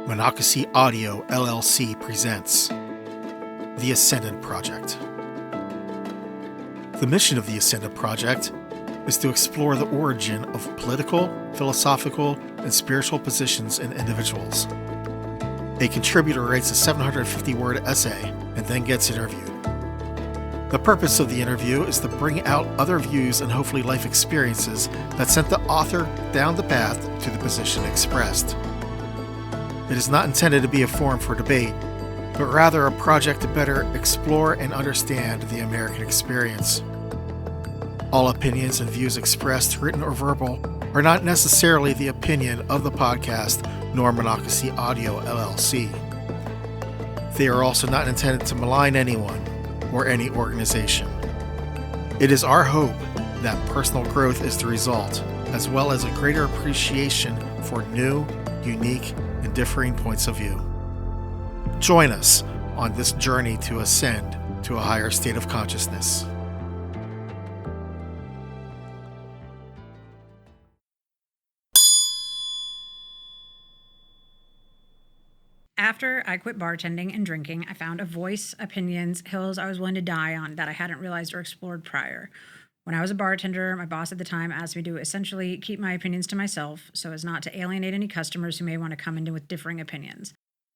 Ideocracy Audio LLC presents The Ascendant Project. The mission of the Ascendant Project is to explore the origin of political, philosophical, and spiritual positions in individuals. A contributor writes a 750-word essay and then gets interviewed. The purpose of the interview is to bring out other views and hopefully life experiences that sent the author down the path to the position expressed. It is not intended to be a forum for debate, but rather a project to better explore and understand the American experience. All opinions and views expressed, written or verbal, are not necessarily the opinion of the podcast nor Ideocracy Audio LLC. They are also not intended to malign anyone or any organization. It is our hope that personal growth is the result, as well as a greater appreciation for new, unique, and differing points of view. Join us on this journey to ascend to a higher state of consciousness. After I quit bartending and drinking, I found a voice, opinions, hills I was willing to die on that I hadn't realized or explored prior. When I was a bartender, my boss at the time asked me to essentially keep my opinions to myself so as not to alienate any customers who may want to come in with differing opinions.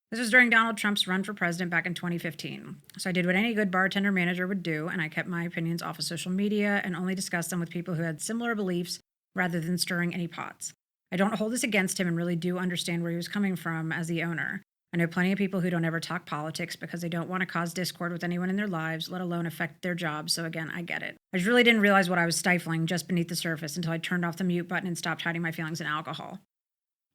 This was during Donald Trump's run for president back in 2015. So I did what any good bartender manager would do, and I kept my opinions off of social media and only discussed them with people who had similar beliefs rather than stirring any pots. I don't hold this against him and really do understand where he was coming from as the owner. I know plenty of people who don't ever talk politics because they don't want to cause discord with anyone in their lives, let alone affect their jobs, so again, I get it. I just really didn't realize what I was stifling just beneath the surface until I turned off the mute button and stopped hiding my feelings in alcohol.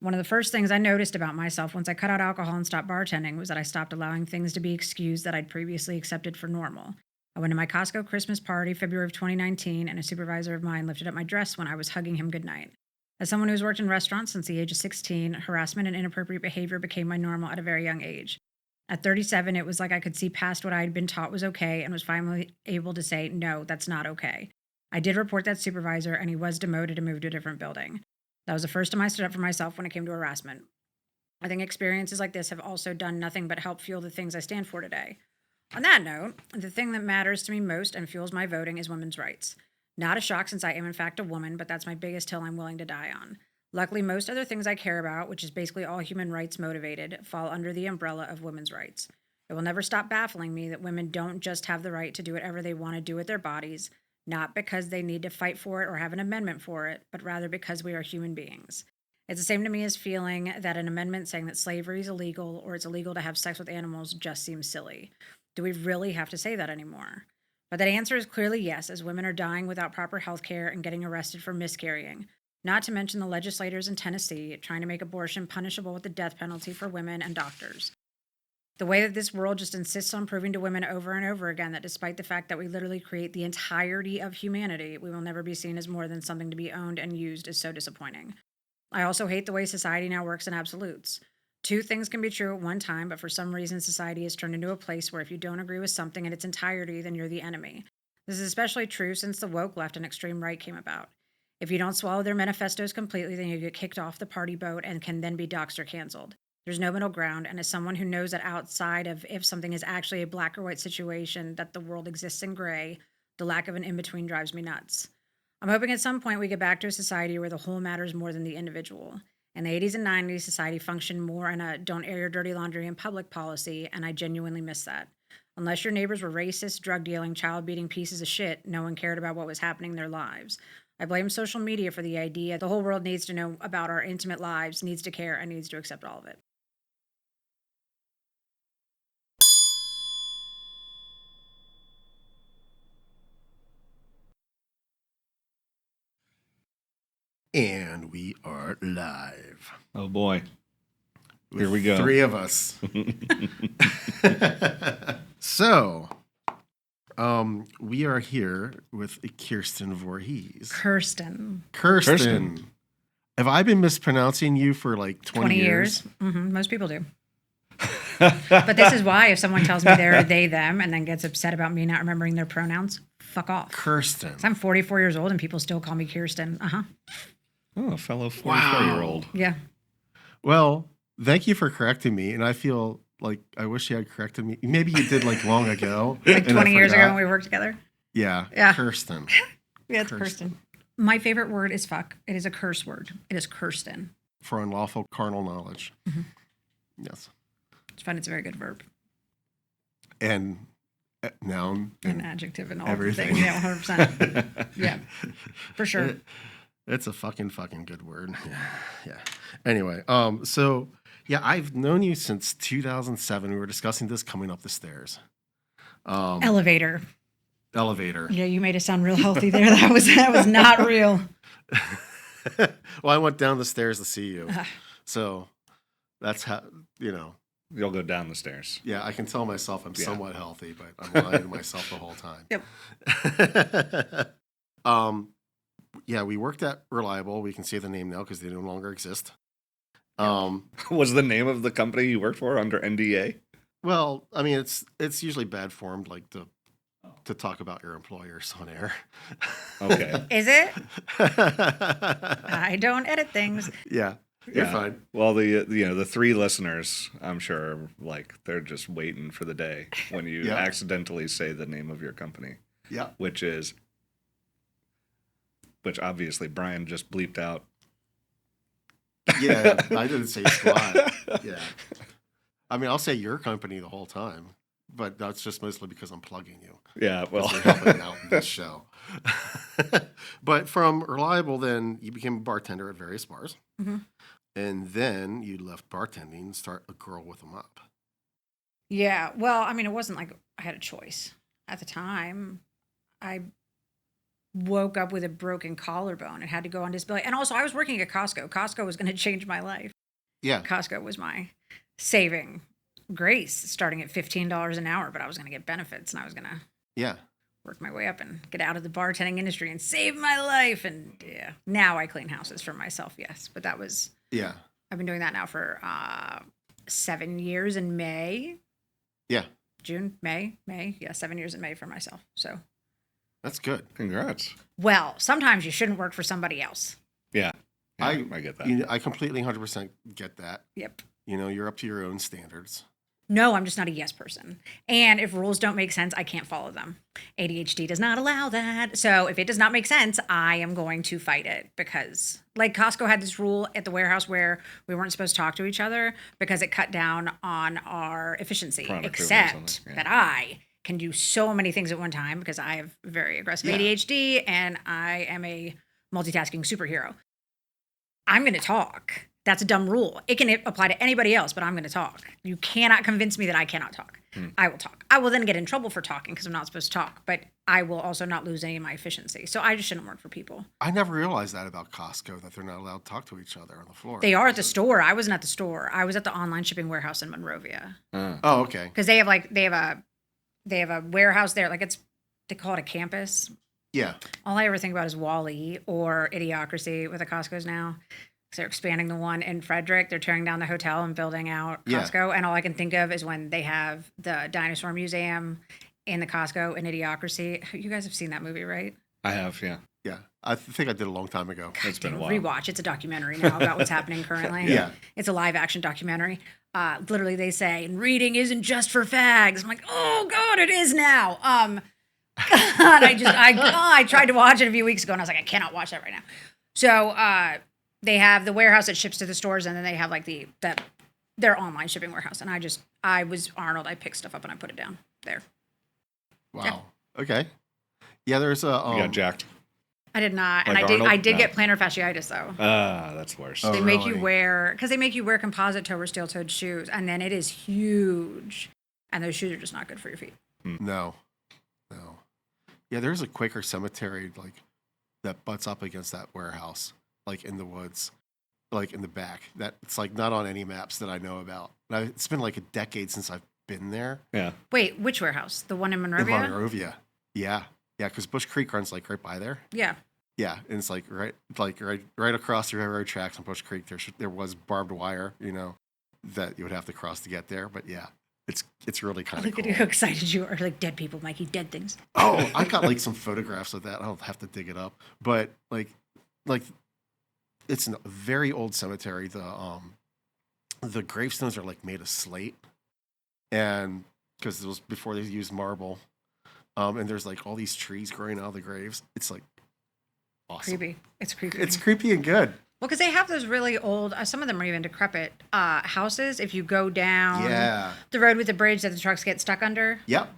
One of the first things I noticed about myself once I cut out alcohol and stopped bartending was that I stopped allowing things to be excused that I'd previously accepted for normal. I went to my Costco Christmas party February of 2019, and a supervisor of mine lifted up my dress when I was hugging him goodnight. As someone who's worked in restaurants since the age of 16, harassment and inappropriate behavior became my normal at a very young age. At 37, it was like I could see past what I had been taught was okay and was finally able to say, no, that's not okay. I did report that supervisor, and he was demoted and moved to a different building. That was the first time I stood up for myself when it came to harassment. I think experiences like this have also done nothing but help fuel the things I stand for today. On that note, the thing that matters to me most and fuels my voting is women's rights. Not a shock since I am in fact a woman, but that's my biggest hill I'm willing to die on. Luckily, most other things I care about, which is basically all human rights motivated, fall under the umbrella of women's rights. It will never stop baffling me that women don't just have the right to do whatever they want to do with their bodies, not because they need to fight for it or have an amendment for it, but rather because we are human beings. It's the same to me as feeling that an amendment saying that slavery is illegal or it's illegal to have sex with animals just seems silly. Do we really have to say that anymore? But that answer is clearly yes, as women are dying without proper health care and getting arrested for miscarrying. Not to mention the legislators in Tennessee trying to make abortion punishable with the death penalty for women and doctors. The way that this world just insists on proving to women over and over again that despite the fact that we literally create the entirety of humanity, we will never be seen as more than something to be owned and used is so disappointing. I also hate the way society now works in absolutes. Two things can be true at one time, but for some reason society has turned into a place where if you don't agree with something in its entirety, then you're the enemy. This is especially true since the woke left and extreme right came about. If you don't swallow their manifestos completely, then you get kicked off the party boat and can then be doxxed or canceled. There's no middle ground, and as someone who knows that outside of if something is actually a black or white situation, that the world exists in gray, the lack of an in-between drives me nuts. I'm hoping at some point we get back to a society where the whole matters more than the individual. In the 80s and 90s, society functioned more in a don't air your dirty laundry in public policy, and I genuinely miss that. Unless your neighbors were racist, drug-dealing, child-beating pieces of shit, no one cared about what was happening in their lives. I blame social media for the idea the whole world needs to know about our intimate lives, needs to care, and needs to accept all of it. And we are live. Oh boy. Here we go. Three of us. So, we are here with Kirsten Voorhees. Kirsten. Have I been mispronouncing you for like 20 years? Mm-hmm. Most people do. But this is why if someone tells me they're they, them, and then gets upset about me not remembering their pronouns, fuck off. Kirsten. 'Cause I'm 44 years old and people still call me Kirsten. Oh, a fellow 44-year-old. Yeah. Well, thank you for correcting me. And I feel like I wish you had corrected me. Maybe you did like long ago. Like 20 years ago when we worked together. Yeah. Yeah. Kirsten. Yeah, it's Kirsten. My favorite word is fuck. It is a curse word. It is Kirsten. For unlawful carnal knowledge. Mm-hmm. Yes. I find it's a very good verb. And noun. An adjective and all everything. Things. Yeah, 100%. Yeah, for sure. It's a fucking good word. Yeah. Anyway, so yeah, I've known you since 2007. We were discussing this coming up the stairs. Elevator. Yeah, you made it sound real healthy there. That was not real. Well, I went down the stairs to see you. So that's how, You'll go down the stairs. Yeah, I can tell myself I'm somewhat healthy, but I'm lying to myself the whole time. Yep. Yeah, we worked at Reliable. We can say the name now because they no longer exist. Was the name of the company you worked for under NDA? Well, I mean, it's usually bad formed, like to talk about your employers on air. Okay. Is it? I don't edit things. Yeah. You're fine. Well, the 3 listeners, I'm sure, like they're just waiting for the day when you accidentally say the name of your company. Yeah. Which obviously Brian just bleeped out. Yeah, I didn't say squat. Yeah. I mean, I'll say your company the whole time, but that's just mostly because I'm plugging you. Yeah, well, you're helping out in this show. But from Reliable, then you became a bartender at various bars. Mm-hmm. And then you left bartending and start A Girl with a Mop. Yeah. Well, I mean, it wasn't like I had a choice. At the time, I woke up with a broken collarbone and had to go on disability. And also, I was working at Costco. Costco was going to change my life. Yeah. Costco was my saving grace, starting at $15 an hour, but I was going to get benefits and I was going to work my way up and get out of the bartending industry and save my life. And now I clean houses for myself, yes. But that was... Yeah. I've been doing that now for 7 years in May. Yeah. June, May. Yeah, 7 years in May for myself. So that's good. Congrats. Well, sometimes you shouldn't work for somebody else. Yeah. I get that. I completely 100% get that. Yep. You're up to your own standards. No, I'm just not a yes person. And if rules don't make sense, I can't follow them. ADHD does not allow that. So if it does not make sense, I am going to fight it because, like, Costco had this rule at the warehouse where we weren't supposed to talk to each other because it cut down on our efficiency. Except that I can do so many things at one time because I have very aggressive ADHD and I am a multitasking superhero. I'm going to talk. That's a dumb rule. It can apply to anybody else, but I'm going to talk. You cannot convince me that I cannot talk. I will talk. I will then get in trouble for talking because I'm not supposed to talk, but I will also not lose any of my efficiency. So I just shouldn't work for people. I never realized that about Costco, that they're not allowed to talk to each other on the floor. They are at the store. I wasn't at the store. I was at the online shipping warehouse in Monrovia. Oh, okay. Because they have a warehouse there. Like they call it a campus. Yeah. All I ever think about is Wall-E or Idiocracy with the Costco's now. They're expanding the one in Frederick. They're tearing down the hotel and building out Costco. And all I can think of is when they have the dinosaur museum in the Costco in Idiocracy. You guys have seen that movie, right? I have, yeah. Yeah. I think I did a long time ago. God, it's been a while. Rewatch. It's a documentary now about what's happening currently. Yeah. It's a live action documentary. Literally, they say, reading isn't just for fags. I'm like, oh, God, it is now. God, I tried to watch it a few weeks ago, and I was like, I cannot watch that right now. So, they have the warehouse that ships to the stores, and then they have like their online shipping warehouse. And I was Arnold. I picked stuff up and I put it down there. Wow. Yeah. Okay. Yeah, there's a. You got jacked. I did not, like and Arnold? I did No. get plantar fasciitis though. That's worse. Oh, They make you really? wear composite toe or steel-toed shoes, and then it is huge, and those shoes are just not good for your feet. No. Yeah, there's a Quaker cemetery that butts up against that warehouse. Like in the woods, like in the back. That it's like not on any maps that I know about. It's been like a decade since I've been there. Yeah. Wait, which warehouse? The one in Monrovia? In Monrovia. Yeah, because Bush Creek runs like right by there. Yeah. Yeah, and it's like right across the railroad tracks on Bush Creek. There was barbed wire, that you would have to cross to get there. But yeah, it's really kind of Look cool. at how excited you are. Like dead people, Mikey, dead things. Oh, I got like some photographs of that. I'll have to dig it up. But like. It's a very old cemetery. The the gravestones are like made of slate, and because it was before they used marble, and there's like all these trees growing out of the graves. It's like awesome. Creepy. It's creepy. It's creepy and good. Well, because they have those really old, some of them are even decrepit houses. If you go down the road with the bridge that the trucks get stuck under. Yep.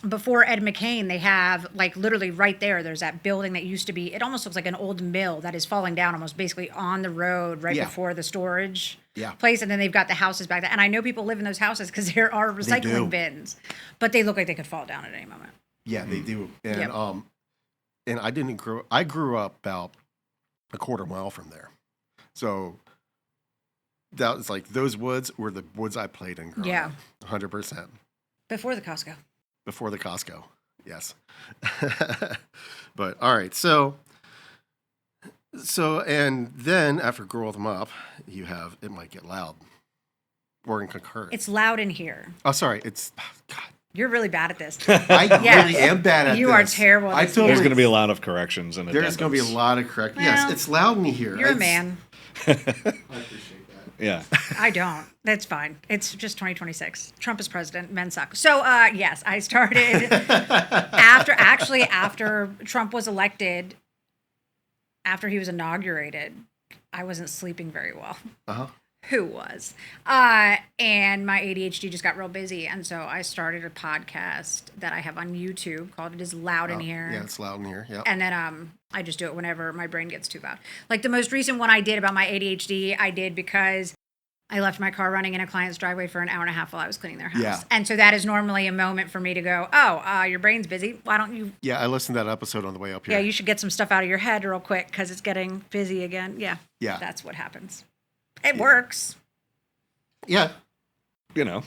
Before Ed McCain, they have like literally right there's that building that used to be, it almost looks like an old mill that is falling down almost basically on the road right before the storage place. And then they've got the houses back there. And I know people live in those houses because there are recycling bins, but they look like they could fall down at any moment. Yeah, they do. And and I grew up about a quarter mile from there. So that was like, those woods were the woods I played in growing up. 100%. Before the Costco. Before the Costco, yes. But all right, so and then after grow them up, you have it might get loud. Or in concurrent. It's loud in here. Oh, sorry. It's God. You're really bad at this. I really am bad at this. You are terrible at this. There's going to be a lot of corrections and there's going to be a lot of corrections. Well, yes, it's loud in here. You're a man. I appreciate that. Yeah. I don't. That's fine. It's just 2026. Trump is president. Men suck. So, yes, I started after Trump was elected, after he was inaugurated, I wasn't sleeping very well. Uh-huh. Who was? And my ADHD just got real busy. And so I started a podcast that I have on YouTube called It Is Loud in Here. Yeah, it's loud in here. Yeah. And then I just do it whenever my brain gets too loud. Like the most recent one I did about my ADHD, I did because I left my car running in a client's driveway for an hour and a half while I was cleaning their house. Yeah. And so that is normally a moment for me to go, your brain's busy. Why don't you? Yeah, I listened to that episode on the way up here. Yeah, you should get some stuff out of your head real quick because it's getting busy again. Yeah. Yeah. That's what happens. It works. Yeah. You know,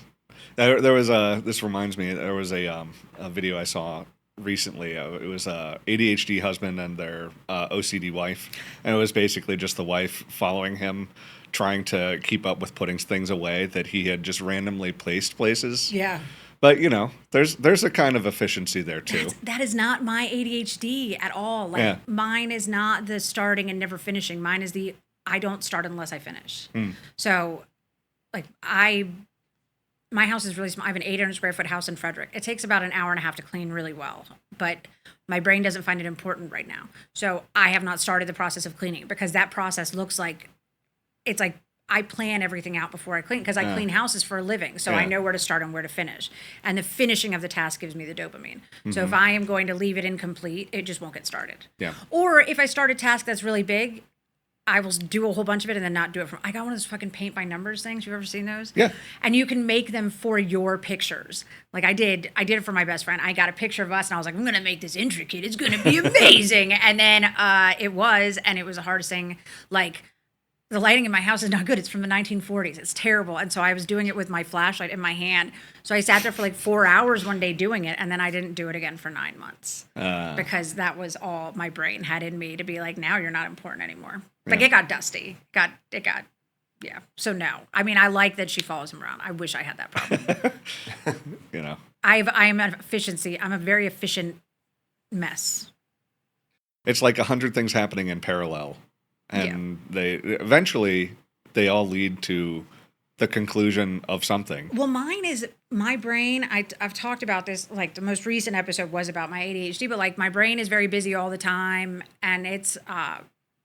there was this reminds me, there was a video I saw recently. It was a ADHD husband and their OCD wife. And it was basically just the wife following him, trying to keep up with putting things away that he had just randomly placed places. Yeah. But, you know, there's a kind of efficiency there, too. That is not my ADHD at all. Like, mine is not the starting and never finishing. Mine is the I don't start unless I finish. So, like, my house is really small. I have an 800 square foot house in Frederick. It takes about an hour and a half to clean really well, but my brain doesn't find it important right now. So I have not started the process of cleaning because that process looks like, it's like I plan everything out before I clean because I clean houses for a living. So I know where to start and where to finish. And the finishing of the task gives me the dopamine. So if I am going to leave it incomplete, it just won't get started. Yeah. Or if I start a task that's really big, I will do a whole bunch of it and then not do it. I got one of those fucking paint by numbers things. You ever seen those? Yeah. And you can make them for your pictures. Like I did it for my best friend. I got a picture of us and I was like, I'm going to make this intricate. It's going to be amazing. And then it was the hardest thing. Like the lighting in my house is not good. It's from the 1940s. It's terrible. And so I was doing it with my flashlight in my hand. So I sat there for like 4 hours one day doing it. And then I didn't do it again for 9 months because that was all my brain had in me to be like, now you're not important anymore. Like it got dusty. It got, yeah. So no. I mean, I like that she follows him around. I wish I had that problem. You know. I am an efficiency. I'm a very efficient mess. It's like 100 things happening in parallel. And they eventually all lead to the conclusion of something. Well, mine is my brain. I've talked about this. Like the most recent episode was about my ADHD, but like my brain is very busy all the time, and it's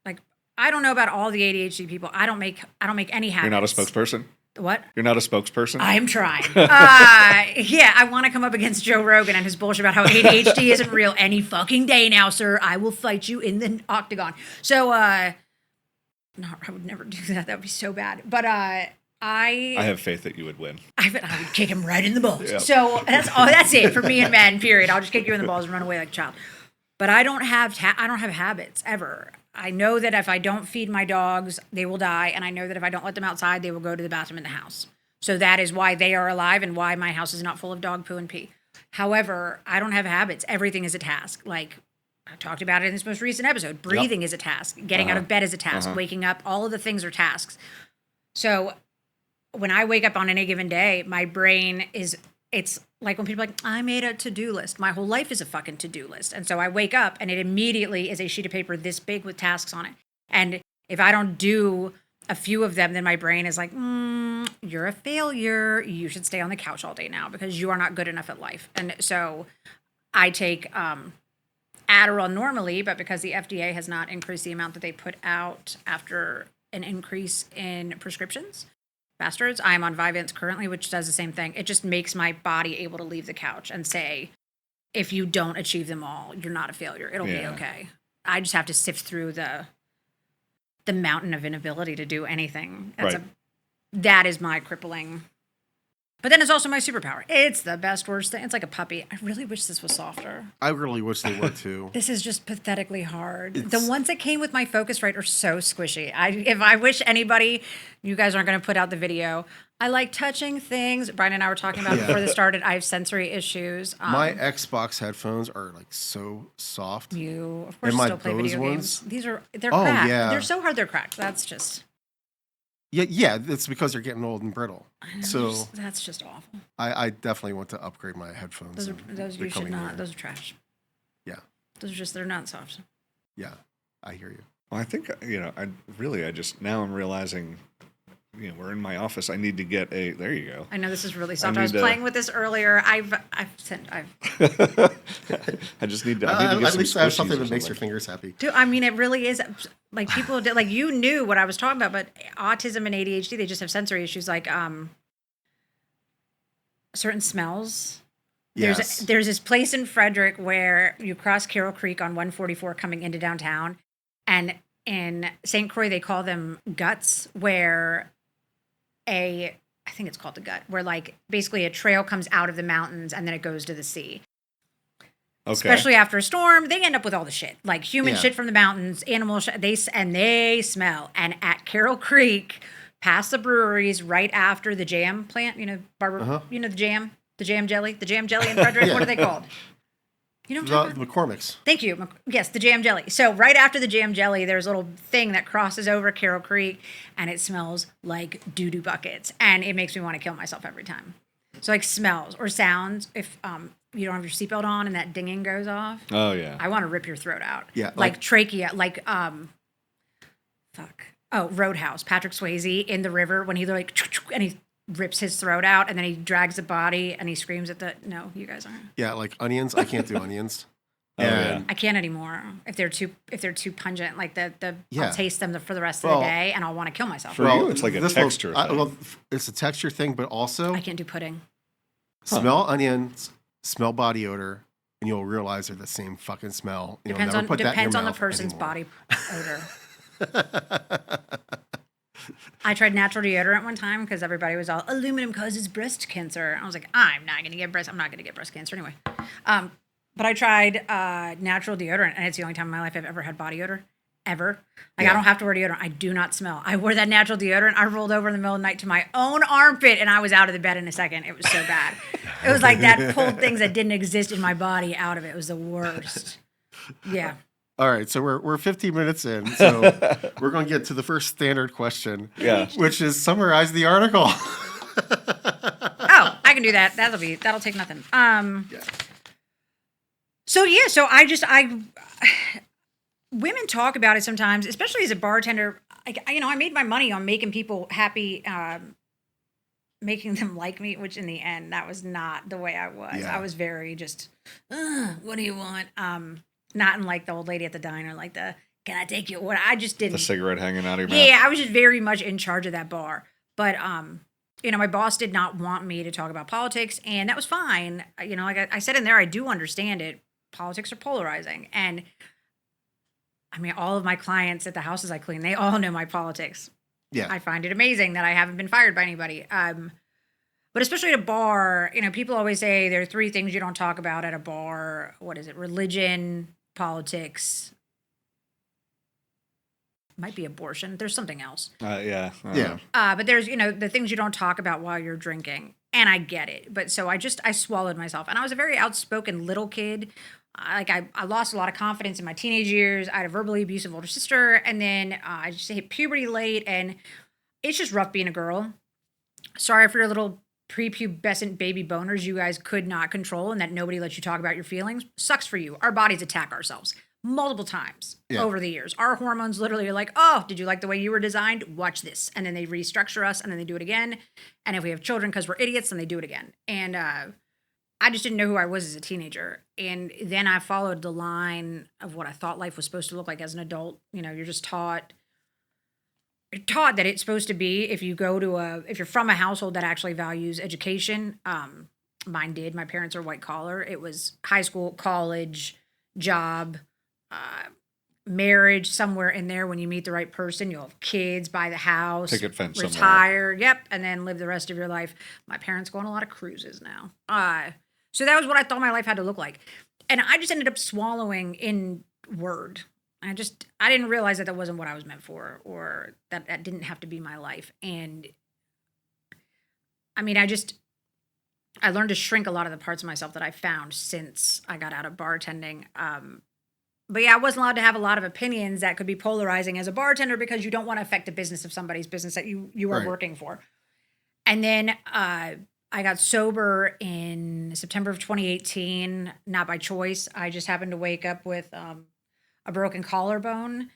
like I don't know about all the ADHD people. I don't make any habits. You're not a spokesperson? What? You're not a spokesperson? I'm trying. I want to come up against Joe Rogan and his bullshit about how ADHD isn't real any fucking day now, sir. I will fight you in the octagon. So, no, I would never do that. That would be so bad. But I have faith that you would win. I would kick him right in the balls. Yep. So that's it for me and men, period. I'll just kick you in the balls and run away like a child. But I don't have habits ever. I know that if I don't feed my dogs, they will die. And I know that if I don't let them outside, they will go to the bathroom in the house. So that is why they are alive and why my house is not full of dog poo and pee. However, I don't have habits. Everything is a task. Like I talked about it in this most recent episode. Breathing is a task. Getting out of bed is a task. Waking up, all of the things are tasks. So when I wake up on any given day, my brain it's like when people are like, I made a to-do list. My whole life is a fucking to-do list. And so I wake up and it immediately is a sheet of paper this big with tasks on it. And if I don't do a few of them, then my brain is like, you're a failure. You should stay on the couch all day now because you are not good enough at life. And so I take Adderall normally, but because the FDA has not increased the amount that they put out after an increase in prescriptions, bastards, I'm on Vyvanse currently, which does the same thing. It just makes my body able to leave the couch and say, if you don't achieve them all, you're not a failure. It'll be okay. I just have to sift through the mountain of inability to do anything. That is my crippling. But then it's also my superpower. It's the best worst thing. It's like a puppy. I really wish this was softer. I really wish they were too. This is just pathetically hard. The ones that came with my Focusrite are so squishy. If I wish anybody, you guys aren't going to put out the video. I like touching things. Brian and I were talking about before this started. I have sensory issues. My Xbox headphones are like so soft. You, of course, still play video games. They're cracked. Yeah. They're so hard they're cracked. That's just... Yeah, it's because they're getting old and brittle. So that's just awful. I definitely want to upgrade my headphones. Those you should not. Those are trash. Yeah. Those are just, they're not soft. Yeah, I hear you. Well, I think, now I'm realizing, we're in my office. I need to get there you go. I know this is really soft. I was playing with this earlier. I just need to, at least I have something that makes your fingers happy. Dude, I mean, it really is. Like people did, like you knew what I was talking about, but autism and ADHD, they just have sensory issues, like certain smells. Yes. There's this place in Frederick where you cross Carroll Creek on 144 coming into downtown, and in St. Croix they call them guts, where I think it's called the gut, where like basically a trail comes out of the mountains and then it goes to the sea. Okay. Especially after a storm, they end up with all the shit, like human shit from the mountains, animal shit. They smell. And at Carroll Creek, past the breweries, right after the jam plant, the jam jelly in Frederick. What are they called? You know what I'm talking about? McCormick's. Thank you. Yes, the jam jelly. So right after the jam jelly, there's a little thing that crosses over Carroll Creek, and it smells like doo-doo buckets, and it makes me want to kill myself every time. So like smells or sounds, if you don't have your seatbelt on and that dinging goes off. Oh yeah. I want to rip your throat out. Yeah. Like trachea, like Roadhouse, Patrick Swayze in the river when he and he rips his throat out and then he drags the body and he screams at no, you guys aren't. Yeah, like onions. I can't do onions. Yeah. I can't anymore. If they're too pungent, like I'll taste them for the rest of the day and I'll want to kill myself. For you, it's like a texture thing. It's a texture thing, but also I can't do pudding. Smell onions, smell body odor, and you'll realize they're the same fucking smell. Depends on the person's body odor. I tried natural deodorant one time because everybody was all aluminum causes breast cancer. I was like, I'm not gonna get breast cancer anyway. But I tried natural deodorant, and it's the only time in my life I've ever had body odor. Ever. I don't have to wear deodorant. I do not smell. I wore that natural deodorant. I rolled over in the middle of the night to my own armpit, and I was out of the bed in a second. It was so bad. It was like that pulled things that didn't exist in my body out of it. It was the worst. Yeah. All right, so we're 15 minutes in, so we're going to get to the first standard question, which is summarize the article. Oh, I can do that. That'll take nothing. So women talk about it sometimes, especially as a bartender. I made my money on making people happy, making them like me, which in the end, that was not the way I was. Yeah. I was very just, what do you want? Not in like the old lady at the diner, like can I take you? What I just didn't. The cigarette hanging out of your mouth. Yeah, I was just very much in charge of that bar. But, my boss did not want me to talk about politics, and that was fine. Like I said in there, I do understand it. Politics are polarizing. And I mean, all of my clients at the houses I clean, they all know my politics. Yeah. I find it amazing that I haven't been fired by anybody. But especially at a bar, people always say there are three things you don't talk about at a bar. What is it? Religion, politics. Might be abortion. There's something else. Yeah. But there's, the things you don't talk about while you're drinking. And I get it. But so I swallowed myself. And I was a very outspoken little kid. I lost a lot of confidence in my teenage years. I had a verbally abusive older sister. And then I just hit puberty late. And it's just rough being a girl. Sorry for your little prepubescent baby boners you guys could not control and that nobody lets you talk about your feelings. Sucks for you. Our bodies attack ourselves. multiple times Yeah. over the years. Our hormones literally are like, oh, did you like the way you were designed? Watch this. And then they restructure us and then they do it again. And if we have children because we're idiots, then they do it again. And I just didn't know who I was as a teenager. And then I followed the line of what I thought life was supposed to look like as an adult. You know, you're just taught that it's supposed to be, if you're from a household that actually values education, mine did. My parents are white collar. It was high school, college, job, marriage, somewhere in there. When you meet the right person, you'll have kids, buy the house, Picket fence somewhere. retire, yep, and then live the rest of your life. My parents go on a lot of cruises now. So that was what I thought my life had to look like. And I just ended up swallowing in word. I didn't realize that wasn't what I was meant for, or that didn't have to be my life. And I mean, I learned to shrink a lot of the parts of myself that I found since I got out of bartending. But yeah, I wasn't allowed to have a lot of opinions that could be polarizing as a bartender, because you don't want to affect the business of somebody's business that you are Right. working for. And then I got sober in September of 2018, not by choice. I just happened to wake up with a broken collarbone,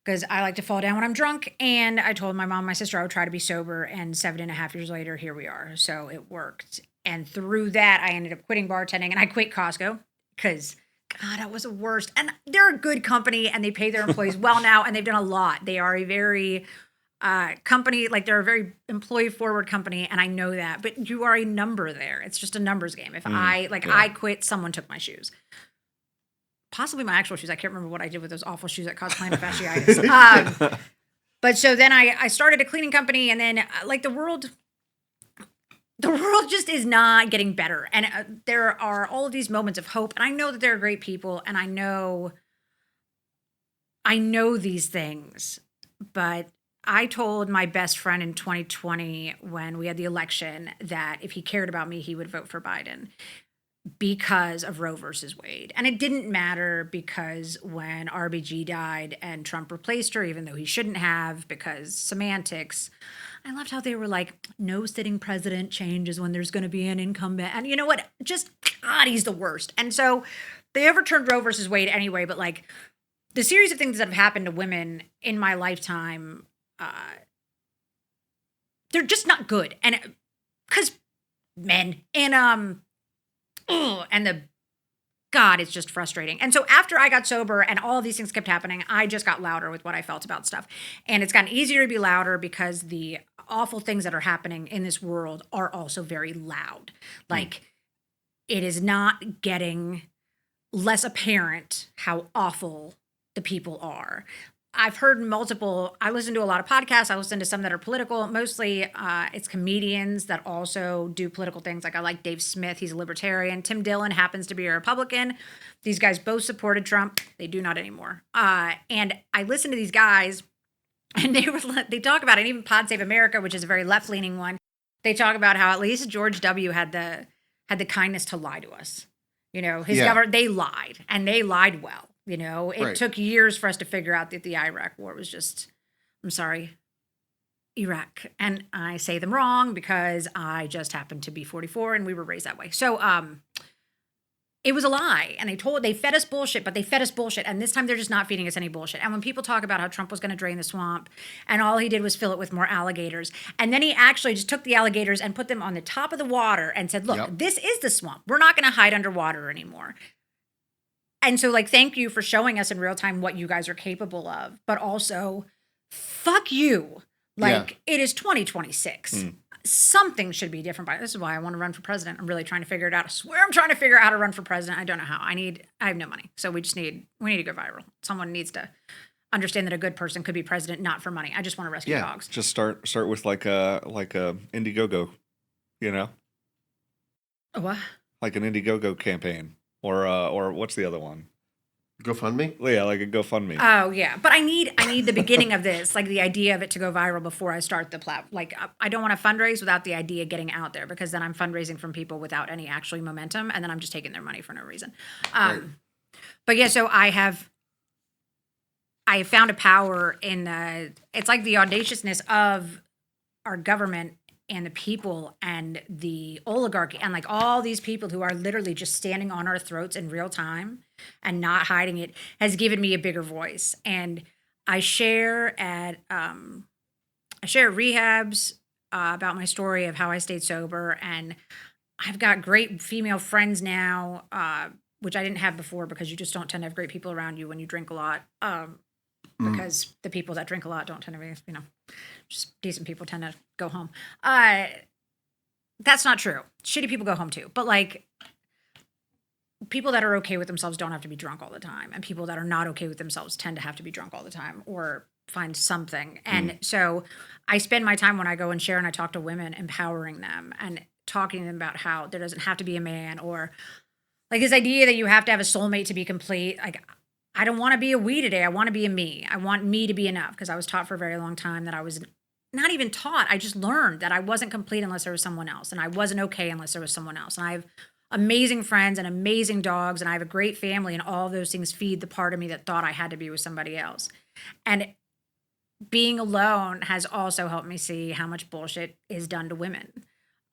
because I like to fall down when I'm drunk. And I told my mom and my sister I would try to be sober. And 7.5 years later, here we are. So it worked. And through that, I ended up quitting bartending, and I quit Costco because, God, that was the worst. And they're a good company, and they pay their employees well now, and they've done a lot. They are a very company, like they're a very employee forward company, and I know that. But you are a number there. It's just a numbers game. If I quit, someone took my shoes. Possibly my actual shoes. I can't remember what I did with those awful shoes that caused plantar fasciitis. But so then I started a cleaning company, and then like the world just is not getting better. And there are all of these moments of hope. And I know that there are great people, and I know these things. But I told my best friend in 2020, when we had the election, that if he cared about me, he would vote for Biden, because of Roe versus Wade. And it didn't matter, because when RBG died and Trump replaced her, even though he shouldn't have, because semantics, I loved how they were like, no sitting president changes when there's going to be an incumbent. And you know what? Just, God, he's the worst. And so they overturned Roe versus Wade anyway. But like the series of things that have happened to women in my lifetime, they're just not good. And because men and God, it's just frustrating. And so after I got sober and all of these things kept happening, I just got louder with what I felt about stuff. And it's gotten easier to be louder because the awful things that are happening in this world are also very loud. Like, it is not getting less apparent how awful the people are. I've heard I listen to a lot of podcasts. I listen to some that are political. Mostly it's comedians that also do political things. Like I like Dave Smith. He's a libertarian. Tim Dillon happens to be a Republican. These guys both supported Trump. They do not anymore. And I listen to these guys, and they talk about it. Even Pod Save America, which is a very left-leaning one, they talk about how at least George W. had the kindness to lie to us. You know, his government, they lied, and they lied well. You know, it took years for us to figure out that the Iraq war was just, Iraq. And I say them wrong because I just happened to be 44 and we were raised that way. So it was a lie. And they fed us bullshit, but they fed us bullshit. And this time they're just not feeding us any bullshit. And when people talk about how Trump was going to drain the swamp and all he did was fill it with more alligators, and then he actually just took the alligators and put them on the top of the water and said, look, this is the swamp. We're not going to hide underwater anymore. And so, like, thank you for showing us in real time what you guys are capable of, but also, fuck you. Like, it is 2026. Something should be different. This is why I want to run for president. I'm really trying to figure it out. I swear I'm trying to figure out how to run for president. I don't know how. I have no money. So we need to go viral. Someone needs to understand that a good person could be president, not for money. I just want to rescue dogs. Just start with like a Indiegogo, you know? A what? Like an Indiegogo campaign. Or what's the other one? GoFundMe? Yeah, like a GoFundMe. Oh yeah, but I need the beginning of this, like the idea of it to go viral before I start the platform. Like I don't want to fundraise without the idea getting out there, because then I'm fundraising from people without any actually momentum, and then I'm just taking their money for no reason. But yeah, so I have found a power in it's like the audaciousness of our government and the people and the oligarchy and like all these people who are literally just standing on our throats in real time and not hiding it has given me a bigger voice. And I share at rehabs about my story of how I stayed sober, and I've got great female friends now, which I didn't have before because you just don't tend to have great people around you when you drink a lot. Because the people that drink a lot don't tend to be, just decent people tend to go home. That's not true. Shitty people go home too. But like, people that are okay with themselves don't have to be drunk all the time. And people that are not okay with themselves tend to have to be drunk all the time or find something. And so I spend my time when I go and share and I talk to women, empowering them and talking to them about how there doesn't have to be a man, or like this idea that you have to have a soulmate to be complete. Like, I don't want to be a we today. I want to be a me. I want me to be enough, because I was taught for a very long time that I was not even taught. I just learned that I wasn't complete unless there was someone else, and I wasn't okay unless there was someone else. And I have amazing friends and amazing dogs, and I have a great family, and all of those things feed the part of me that thought I had to be with somebody else. And being alone has also helped me see how much bullshit is done to women.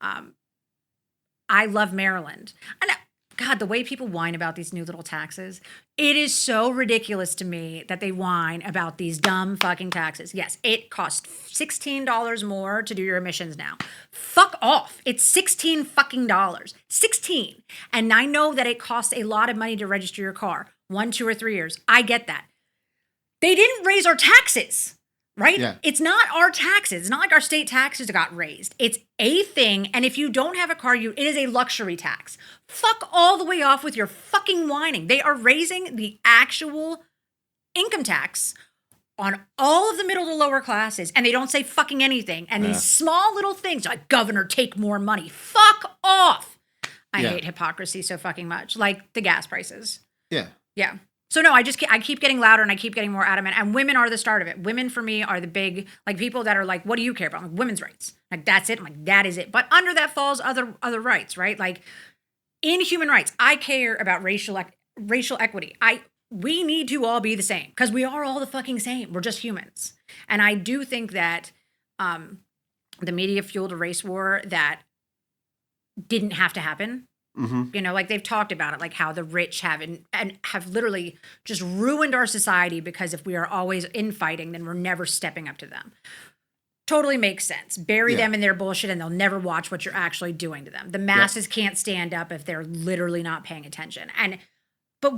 I love Maryland. And God, the way people whine about these new little taxes, it is so ridiculous to me that they whine about these dumb fucking taxes. Yes, it costs $16 more to do your emissions now. Fuck off. It's $16 fucking dollars. 16. And I know that it costs a lot of money to register your car. 1, 2, or 3 years. I get that. They didn't raise our taxes. Right? Yeah. It's not our taxes. It's not like our state taxes got raised. It's a thing. And if you don't have a car, it is a luxury tax. Fuck all the way off with your fucking whining. They are raising the actual income tax on all of the middle to lower classes, and they don't say fucking anything. And these small little things like, governor, take more money. Fuck off. I hate hypocrisy so fucking much. Like the gas prices. Yeah. Yeah. So no, I keep getting louder and I keep getting more adamant. And women are the start of it. Women for me are the big, like, people that are like, what do you care about? I'm like, women's rights. Like, that's it. I'm like, that is it. But under that falls other rights, right? Like, in human rights, I care about racial equity. We need to all be the same, because we are all the fucking same. We're just humans. And I do think that the media fueled a race war that didn't have to happen. Mm-hmm. Like they've talked about it, like how the rich have literally just ruined our society, because if we are always infighting, then we're never stepping up to them. Totally makes sense. Bury them in their bullshit and they'll never watch what you're actually doing to them. The masses can't stand up if they're literally not paying attention. But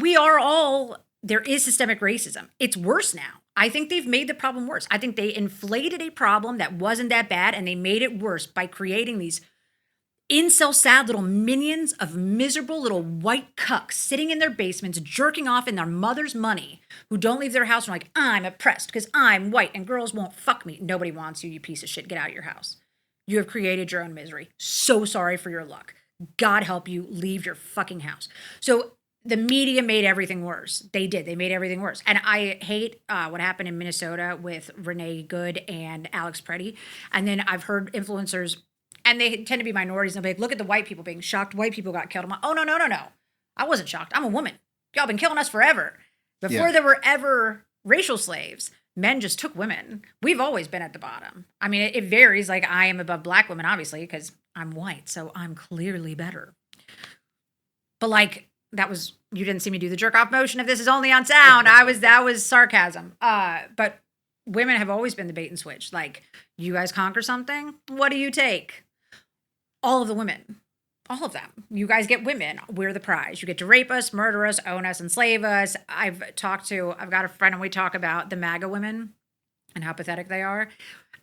there is systemic racism. It's worse now. I think they've made the problem worse. I think they inflated a problem that wasn't that bad, and they made it worse by creating these incel sad little minions of miserable little white cucks sitting in their basements, jerking off in their mother's money, who don't leave their house and are like, I'm oppressed because I'm white and girls won't fuck me. Nobody wants you, you piece of shit. Get out of your house. You have created your own misery. So sorry for your luck. God help you. Leave your fucking house. So the media made everything worse. They did. They made everything worse. And I hate what happened in Minnesota with Renee Good and Alex Preddy. And then I've heard influencers, and they tend to be minorities, and they'll be like, look at the white people being shocked. White people got killed. I'm like, oh, no. I wasn't shocked. I'm a woman. Y'all been killing us forever. Before there were ever racial slaves, men just took women. We've always been at the bottom. I mean, it varies. Like, I am above black women, obviously, because I'm white, so I'm clearly better. But like, you didn't see me do the jerk off motion. If this is only on sound, that was sarcasm. But women have always been the bait and switch. Like, you guys conquer something, what do you take? All of the women, all of them. You guys get women. We're the prize. You get to rape us, murder us, own us, enslave us. I've got a friend, and we talk about the MAGA women and how pathetic they are.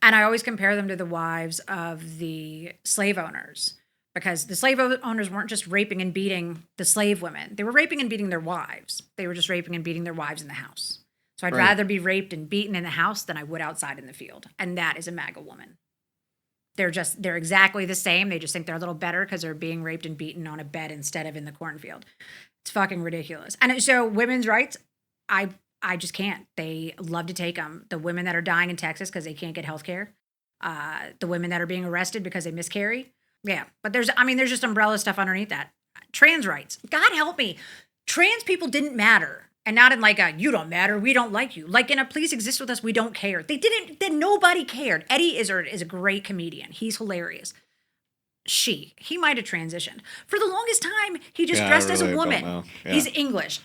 And I always compare them to the wives of the slave owners, because the slave owners weren't just raping and beating the slave women. They were raping and beating their wives. They were just raping and beating their wives in the house. So I'd rather be raped and beaten in the house than I would outside in the field. And that is a MAGA woman. They're exactly the same. They just think they're a little better because they're being raped and beaten on a bed instead of in the cornfield. It's fucking ridiculous. And so women's rights, I just can't. They love to take them. The women that are dying in Texas because they can't get health care. The women that are being arrested because they miscarry. Yeah. But there's just umbrella stuff underneath that. Trans rights. God help me. Trans people didn't matter And not in like a, you don't matter, we don't like you. Like in a, please exist with us, we don't care. They didn't, then nobody cared. Eddie Izzard is a great comedian. He's hilarious. He might have transitioned. For the longest time, he just dressed as a woman. Yeah. He's English.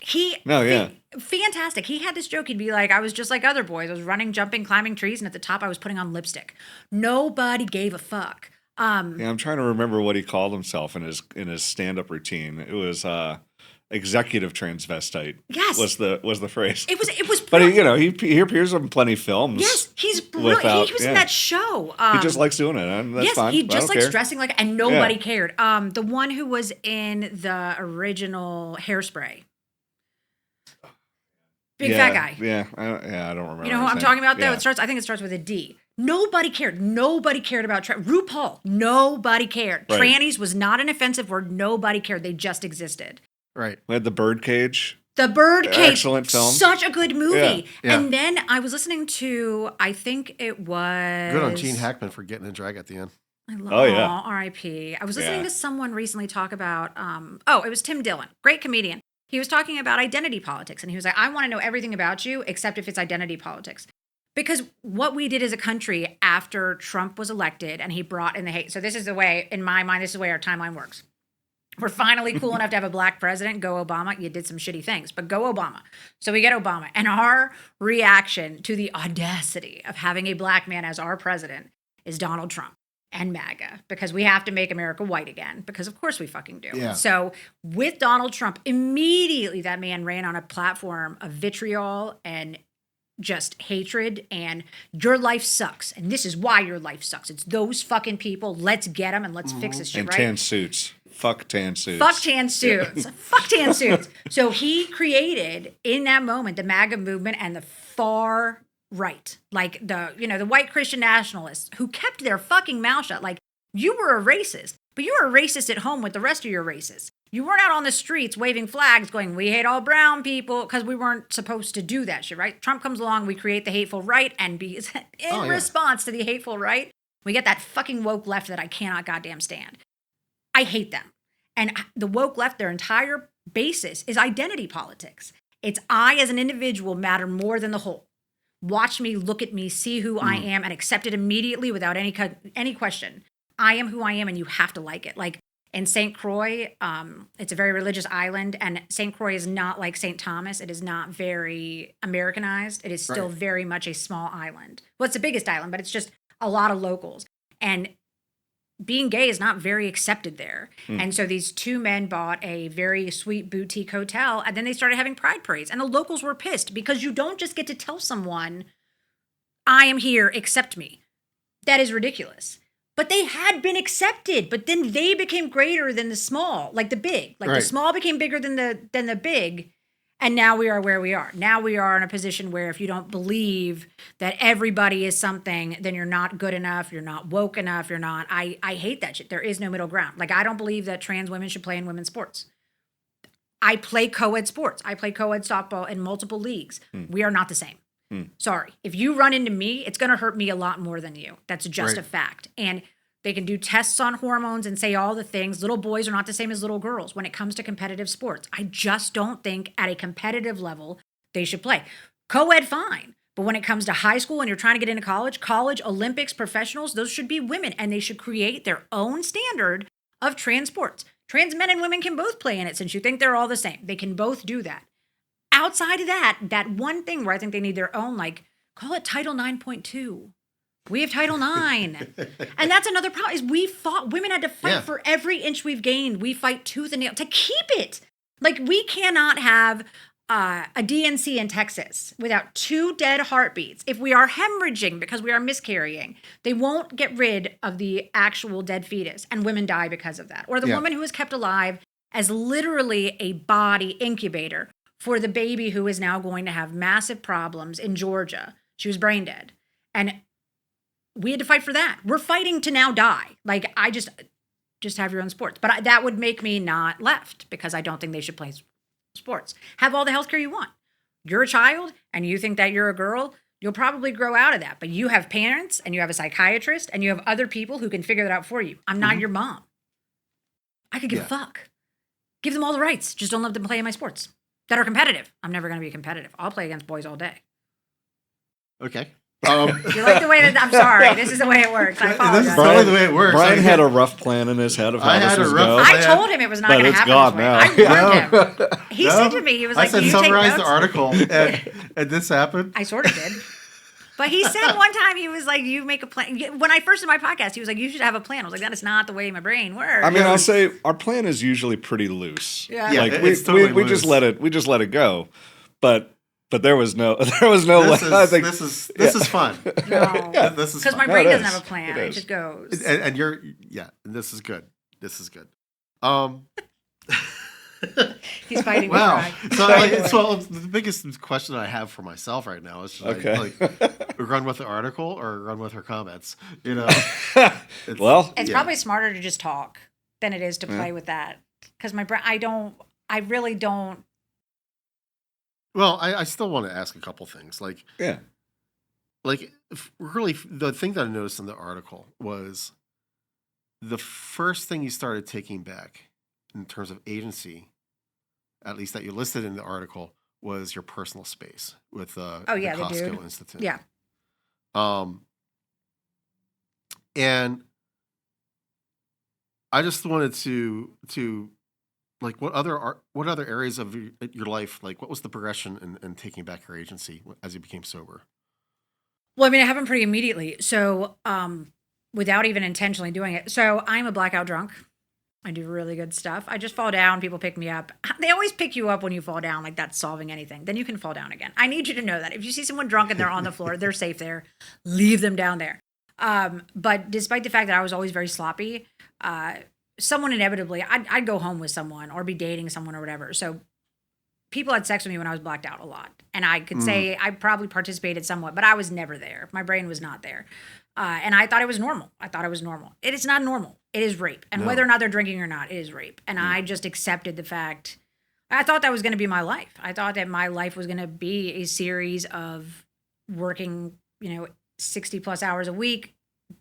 Fantastic. He had this joke. He'd be like, I was just like other boys. I was running, jumping, climbing trees, and at the top I was putting on lipstick. Nobody gave a fuck. I'm trying to remember what he called himself in his stand-up routine. It was executive transvestite. Yes, was the phrase. It was. But he appears in plenty of films. Yes, he's brilliant. He was in that show. He just likes doing it. And that's fine. He just likes dressing like, and nobody cared. The one who was in the original Hairspray. Big fat guy. Yeah, I don't remember. You know who I'm talking about, though? I think it starts with a D. Nobody cared. Nobody cared about RuPaul. Nobody cared. Right. Trannies was not an offensive word. Nobody cared. They just existed. Right. We had The Birdcage. The Birdcage. Excellent film. Such a good movie. Yeah. And then I was listening to, I think it was... Good on Gene Hackman for getting a drag at the end. R.I.P. I was listening to someone recently talk about... it was Tim Dillon. Great comedian. He was talking about identity politics. And he was like, I want to know everything about you except if it's identity politics. Because what we did as a country after Trump was elected and he brought in the hate. So this is the way, in my mind, this is the way our timeline works. We're finally cool enough to have a black president. Go Obama. You did some shitty things, but go Obama. So we get Obama. And our reaction to the audacity of having a black man as our president is Donald Trump and MAGA, because we have to make America white again, because of course we fucking do. Yeah. So with Donald Trump, immediately that man ran on a platform of vitriol and just hatred and your life sucks. And this is why your life sucks. It's those fucking people. Let's get them and let's fix this shit, and right? tan suits. Fuck tan suits. Fuck tan suits. Fuck tan suits. So he created in that moment the MAGA movement and the far right, like the white Christian nationalists who kept their fucking mouth shut. Like, you were a racist, but you were a racist at home with the rest of your racists. You weren't out on the streets waving flags going, we hate all brown people, because we weren't supposed to do that shit, right? Trump comes along, we create the hateful right, and response to the hateful right, we get that fucking woke left that I cannot goddamn stand. I hate them. And the woke left, their entire basis is identity politics. It's I as an individual matter more than the whole. Watch me, look at me, see who I am, and accept it immediately without any question. I am who I am, and you have to like it. Like in St. Croix, it's a very religious island, and St. Croix is not like St. Thomas. It is not very Americanized. It is still very much a small island. Well, it's the biggest island, but it's just a lot of locals. And being gay is not very accepted there. And so these two men bought a very sweet boutique hotel, and then they started having pride parades. And the locals were pissed because you don't just get to tell someone, I am here, accept me. That is ridiculous. But they had been accepted, but then they became greater than the small, like the big. Like the small became bigger than the big. And now we are where we are. Now we are in a position where if you don't believe that everybody is something, then you're not good enough, you're not woke enough, you're not... I hate that shit. There is no middle ground. Like, I don't believe that trans women should play in women's sports. I play co-ed sports. I play co-ed softball in multiple leagues. We are not the same. Sorry. If you run into me, it's going to hurt me a lot more than you. That's just a fact. And they can do tests on hormones and say all the things. Little boys are not the same as little girls when it comes to competitive sports. I just don't think at a competitive level they should play. Co-ed, fine. But when it comes to high school and you're trying to get into college, Olympics, professionals, those should be women. And they should create their own standard of trans sports. Trans men and women can both play in it since you think they're all the same. They can both do that. Outside of that one thing where I think they need their own, like, call it Title 9.2. We have Title IX. And that's another problem is women had to fight for every inch we've gained. We fight tooth and nail to keep it. Like, we cannot have a DNC in Texas without 2 dead heartbeats. If we are hemorrhaging because we are miscarrying, they won't get rid of the actual dead fetus, and women die because of that. Or the woman who is kept alive as literally a body incubator for the baby who is now going to have massive problems in Georgia. She was brain dead. And we had to fight for that. We're fighting to now die. Like, I just have your own sports. But that would make me not left because I don't think they should play sports. Have all the healthcare you want. You're a child and you think that you're a girl, you'll probably grow out of that. But you have parents and you have a psychiatrist and you have other people who can figure that out for you. I'm not your mom. I could give a fuck. Give them all the rights. Just don't let them play in my sports. that are competitive. I'm never going to be competitive. I'll play against boys all day. Okay. You like the way that I'm sorry. This is the way it works. I apologize. This is totally the way it works. Brian had a rough plan in his head of how this was going. I told him it was not going to happen gone this way. now. I warned him. He said to me, he was like, I said you summarize take the notes? article, and this happened. I sort of did. But he said one time, he was like, you make a plan. When I first did my podcast, he was like, you should have a plan. I was like, that is not the way my brain works. I mean, I'll say our plan is usually pretty loose. Yeah. Yeah, Like it's totally we just loose. let it go. But there was no way. This is fun. No. Yeah, this is Because fun. my No, brain it doesn't is. have a plan. It It is. just goes. And you're this is good. This is good. He's fighting Wow. with pride. So the biggest question I have for myself right now is should Okay. I run with the article or run with her comments? Well, It's probably smarter to just talk than it is to play with that. Because my brain, I really don't. Well, I still want to ask a couple things. yeah. Really, the thing that I noticed in the article was the first thing you started taking back in terms of agency, at least that you listed in the article, was your personal space with the the Costco dude. Institute. Yeah. And I just wanted to like what other areas of your life, like what was the progression in taking back your agency as you became sober? Well, I mean, it happened pretty immediately. So, without even intentionally doing it. So, I'm a blackout drunk. I do really good stuff. I just fall down. People pick me up. They always pick you up when you fall down, like that's solving anything. Then you can fall down again. I need you to know that. If you see someone drunk and they're on the floor, they're safe there. Leave them down there. But despite the fact that I was always very sloppy, someone inevitably, I'd go home with someone or be dating someone or whatever. So people had sex with me when I was blacked out a lot. And I could say I probably participated somewhat, but I was never there. My brain was not there. And I thought it was normal. It is not normal. It is rape. And whether or not they're drinking or not, it is rape. And I just accepted the fact. I thought that was going to be my life. I thought that my life was going to be a series of working, 60 plus hours a week,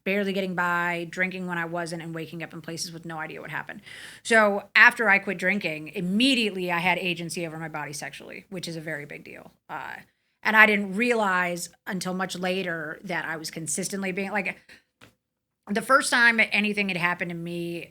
barely getting by, drinking when I wasn't, and waking up in places with no idea what happened. So after I quit drinking, immediately I had agency over my body sexually, which is a very big deal. And I didn't realize until much later that I was consistently being like, the first time anything had happened to me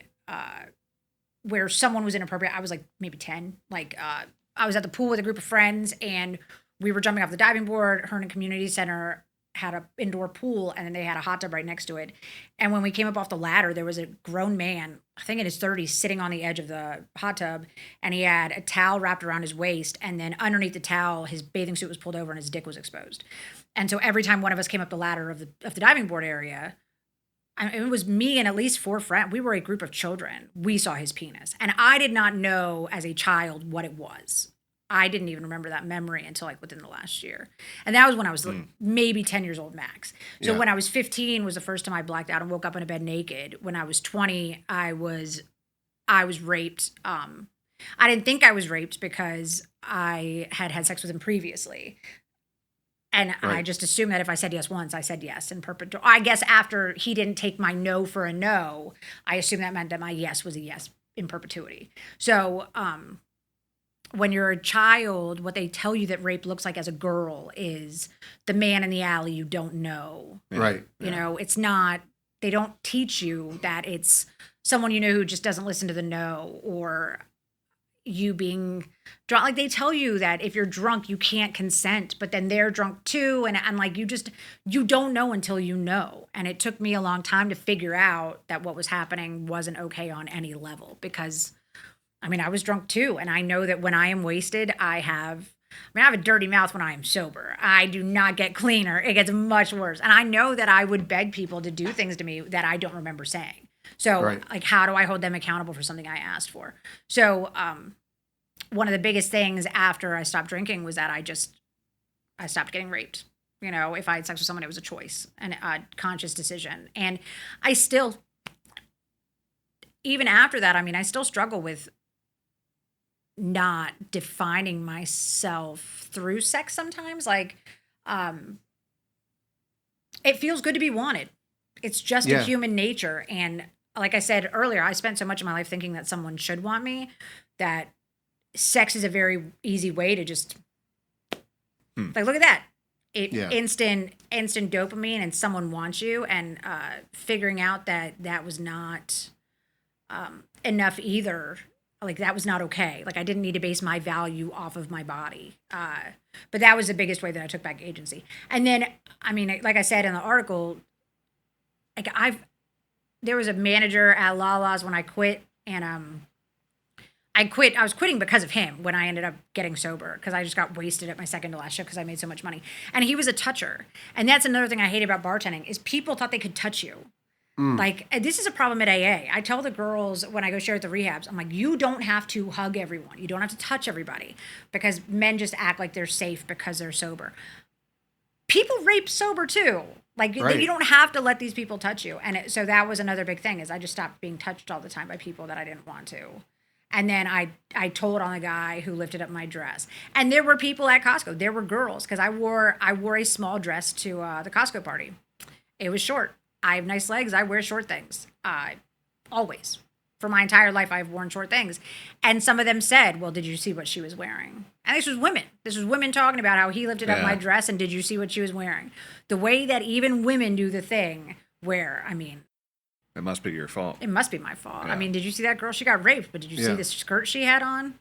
where someone was inappropriate, I was like maybe 10. I was at the pool with a group of friends and we were jumping off the diving board. Herndon Community Center had an indoor pool and then they had a hot tub right next to it. And when we came up off the ladder, there was a grown man, I think in his 30s, sitting on the edge of the hot tub, and he had a towel wrapped around his waist, and then underneath the towel, his bathing suit was pulled over and his dick was exposed. And so every time one of us came up the ladder of the diving board area, it was me and at least 4 friends. We were a group of children. We saw his penis. And I did not know as a child what it was. I didn't even remember that memory until within the last year. And that was when I was maybe 10 years old max. So when I was 15 was the first time I blacked out and woke up in a bed naked. When I was 20, I was raped. I didn't think I was raped because I had sex with him previously. And I just assumed that if I said yes once, I said yes in perpetuity. I guess after he didn't take my no for a no, I assumed that meant that my yes was a yes in perpetuity. So, when you're a child, what they tell you that rape looks like as a girl is the man in the alley you don't know. Right. You know, it's not, they don't teach you that it's someone you know who just doesn't listen to the no, or you being drunk. Like they tell you that if you're drunk, you can't consent, but then they're drunk too. And like, you don't know until you know. And it took me a long time to figure out that what was happening wasn't okay on any level, because I was drunk too. And I know that when I am wasted, I have a dirty mouth when I am sober. I do not get cleaner. It gets much worse. And I know that I would beg people to do things to me that I don't remember saying. So like, how do I hold them accountable for something I asked for? So, one of the biggest things after I stopped drinking was that I stopped getting raped. You know, if I had sex with someone, it was a choice and a conscious decision. And I still, even after that, I still struggle with not defining myself through sex sometimes. Like, it feels good to be wanted. It's just a human nature. And like I said earlier, I spent so much of my life thinking that someone should want me that sex is a very easy way to just like, look at that. Instant dopamine, and someone wants you, and figuring out that was not enough either. Like, that was not okay. Like, I didn't need to base my value off of my body. But that was the biggest way that I took back agency. And then, I mean, like I said in the article, like there was a manager at Lala's when I quit, and I was quitting because of him when I ended up getting sober, because I just got wasted at my second to last shift because I made so much money. And he was a toucher. And that's another thing I hate about bartending is people thought they could touch you. Like, this is a problem at AA. I tell the girls when I go share at the rehabs, I'm like, you don't have to hug everyone. You don't have to touch everybody, because men just act like they're safe because they're sober. People rape sober too. Like, you don't have to let these people touch you. And so that was another big thing, is I just stopped being touched all the time by people that I didn't want to. And then I told on the guy who lifted up my dress. And there were people at Costco. There were girls, because I wore a small dress to the Costco party. It was short. I have nice legs. I wear short things. Always. For my entire life, I've worn short things. And some of them said, well, did you see what she was wearing? And this was women. This was women talking about how he lifted up my dress, and did you see what she was wearing? The way that even women do the thing where, I mean, it must be your fault. It must be my fault. Yeah. I mean, did you see that girl? She got raped, but did you see the skirt she had on?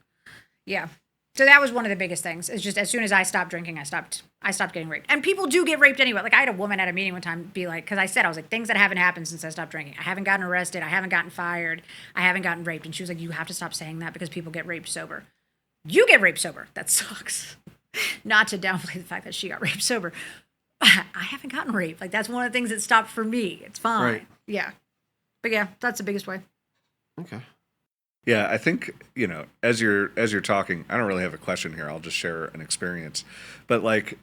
Yeah. So that was one of the biggest things. It's just, as soon as I stopped drinking, I stopped getting raped. And people do get raped anyway. Like, I had a woman at a meeting one time be like, because I was like, things that haven't happened since I stopped drinking. I haven't gotten arrested. I haven't gotten fired. I haven't gotten raped. And she was like, you have to stop saying that, because people get raped sober. You get raped sober. That sucks. Not to downplay the fact that she got raped sober. I haven't gotten raped. Like, that's one of the things that stopped for me. It's fine. Right. Yeah. But yeah, that's the biggest way. Okay. Yeah, I think, as you're talking, I don't really have a question here. I'll just share an experience. But like,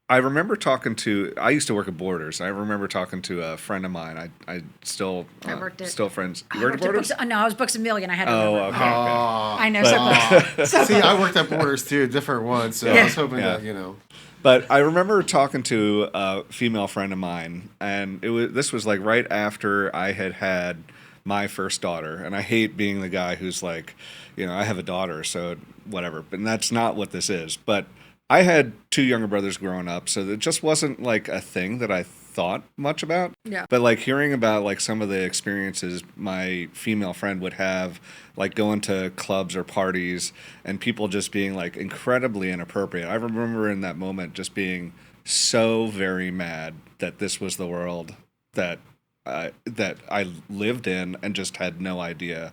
I remember I used to work at Borders. I remember talking to a friend of mine. I still friends. You worked at Borders? No, I was Books A Million. I had to okay. I know. So See, I worked at Borders too, different ones. So I was hoping that, But I remember talking to a female friend of mine, and this was like right after I had my first daughter. And I hate being the guy who's like, I have a daughter, so whatever. But that's not what this is. But I had two younger brothers growing up, so it just wasn't like a thing that I thought much about. Yeah. But like hearing about like some of the experiences my female friend would have, like going to clubs or parties and people just being like incredibly inappropriate. I remember in that moment just being so very mad that this was the world that I lived in and just had no idea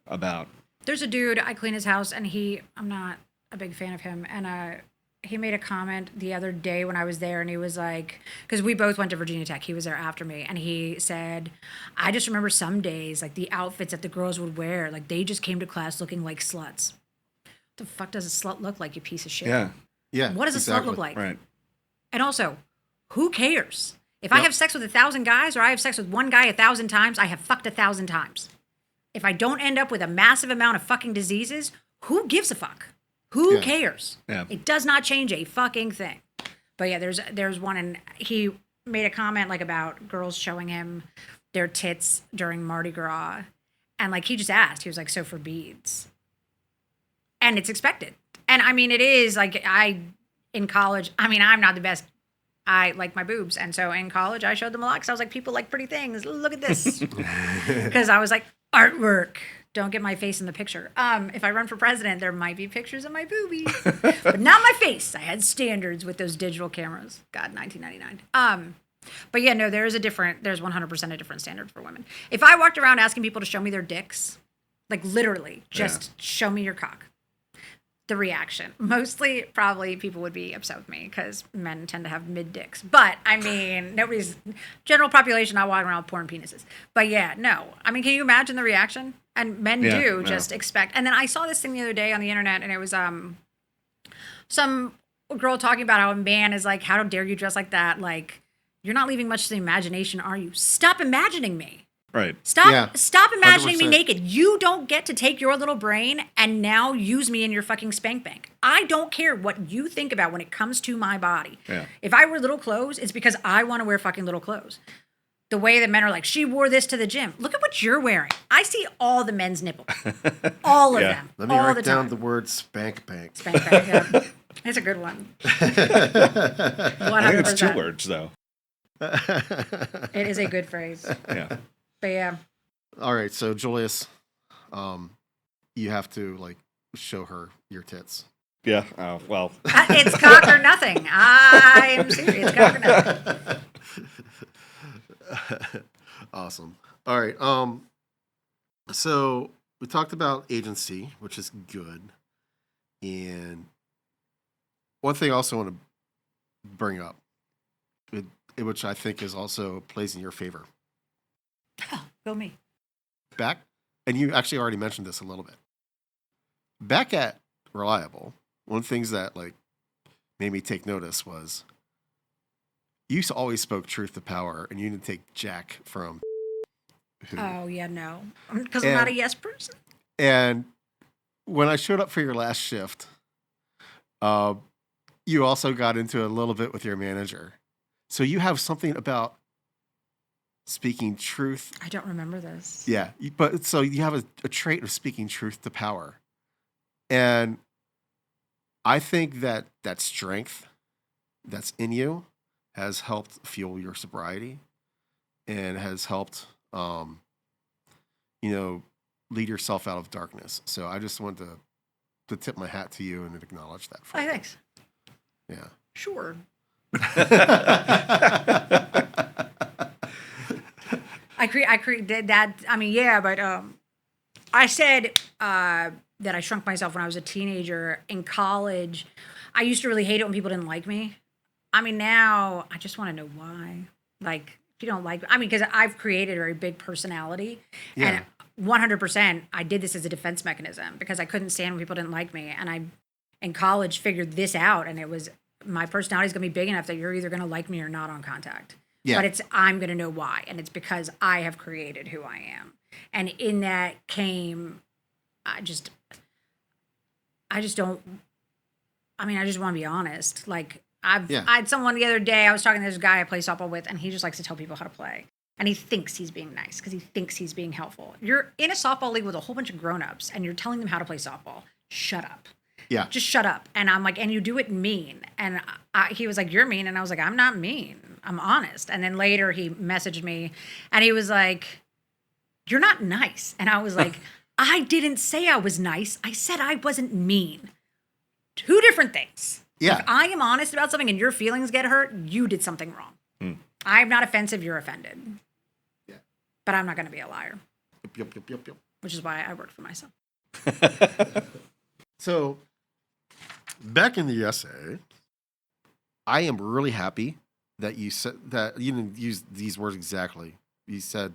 about. There's a dude, I clean his house, and I'm not a big fan of him. And he made a comment the other day when I was there, and he was like, because we both went to Virginia Tech. He was there after me. And he said, I just remember some days, like the outfits that the girls would wear, like they just came to class looking like sluts. What the fuck does a slut look like, you piece of shit? Yeah. Yeah. What does a slut look like? Right. And also, who cares? If I have sex with 1,000 guys, or I have sex with one guy 1,000 times, I have fucked 1,000 times. If I don't end up with a massive amount of fucking diseases, who gives a fuck? Who cares? Yeah. It does not change a fucking thing. But yeah, there's one, and he made a comment like about girls showing him their tits during Mardi Gras. And like, he just asked, he was like, so for beads. And it's expected. And I mean, it is like, in college, I mean, I'm not the best. I like my boobs. And so in college, I showed them a lot, because I was like, people like pretty things. Look at this. Because I was like, artwork. Don't get my face in the picture. If I run for president, there might be pictures of my boobies. But not my face. I had standards with those digital cameras. God, 1999. But yeah, no, there's 100% a different standard for women. If I walked around asking people to show me their dicks, like literally, just show me your cock, the reaction, mostly probably people would be upset with me, because men tend to have mid dicks. But I mean, general population not walking around with porn penises. But yeah, no. I mean, can you imagine the reaction? And men do just expect. And then I saw this thing the other day on the internet, and it was some girl talking about how a man is like, how dare you dress like that? Like, you're not leaving much to the imagination, are you? Stop imagining me. Right. Stop imagining 100%. me naked. You don't get to take your little brain and now use me in your fucking spank bank. I don't care what you think about when it comes to my body. Yeah. If I wear little clothes, it's because I want to wear fucking little clothes. the way that men are like, she wore this to the gym. Look at what you're wearing. I see all the men's nipples. All of Yeah. them. Let me all write the down time. the word spank bank. Spank back, yeah. It's a good one. I think it's 2 100%. words though. It is a good phrase. Yeah. But yeah. All right, so Julius, you have to like show her your tits. Yeah. Well. It's cock or nothing. I am serious. Cock or nothing. Awesome. All right. So we talked about agency, which is good, and one thing I also want to bring up, which I think is also plays in your favor. Oh, go me. Back, and you actually already mentioned this a little bit. Back at Reliable, one of the things that like made me take notice was you always spoke truth to power, and you didn't take Jack from. Who. Oh, yeah, no. Because I'm not a yes person. And when I showed up for your last shift, you also got into a little bit with your manager. So you have something about speaking truth. I don't remember this. Yeah, but so you have a trait of speaking truth to power. And I think that strength that's in you has helped fuel your sobriety and has helped, lead yourself out of darkness. So I just wanted to tip my hat to you and acknowledge that. Oh, thanks. Yeah. Sure. I created that. I mean, yeah, but I said that I shrunk myself when I was a teenager. In college, I used to really hate it when people didn't like me. I mean, now I just want to know why. Like, if you don't like me, I mean, because I've created a very big personality. Yeah. And 100%, I did this as a defense mechanism because I couldn't stand when people didn't like me. And I, in college, figured this out. And it was, my personality is going to be big enough that you're either going to like me or not on contact. Yeah. But I'm going to know why. And it's because I have created who I am. And in that came, I just don't, I mean, I just want to be honest. Like, I had someone the other day, I was talking to this guy I play softball with, and he just likes to tell people how to play. And he thinks he's being nice because he thinks he's being helpful. You're in a softball league with a whole bunch of grown-ups, and you're telling them how to play softball. Shut up. Yeah. Just shut up. And I'm like, and you do it mean. And he was like, you're mean. And I was like, I'm not mean. I'm honest. And then later he messaged me, and he was like, you're not nice. And I was like, I didn't say I was nice. I said I wasn't mean. 2 different things. Yeah. If I am honest about something and your feelings get hurt, you did something wrong. I'm not offensive, you're offended. Yeah. But I'm not going to be a liar. Yep. Which is why I work for myself. So, back in the essay, I am really happy that you said that you didn't use these words exactly. You said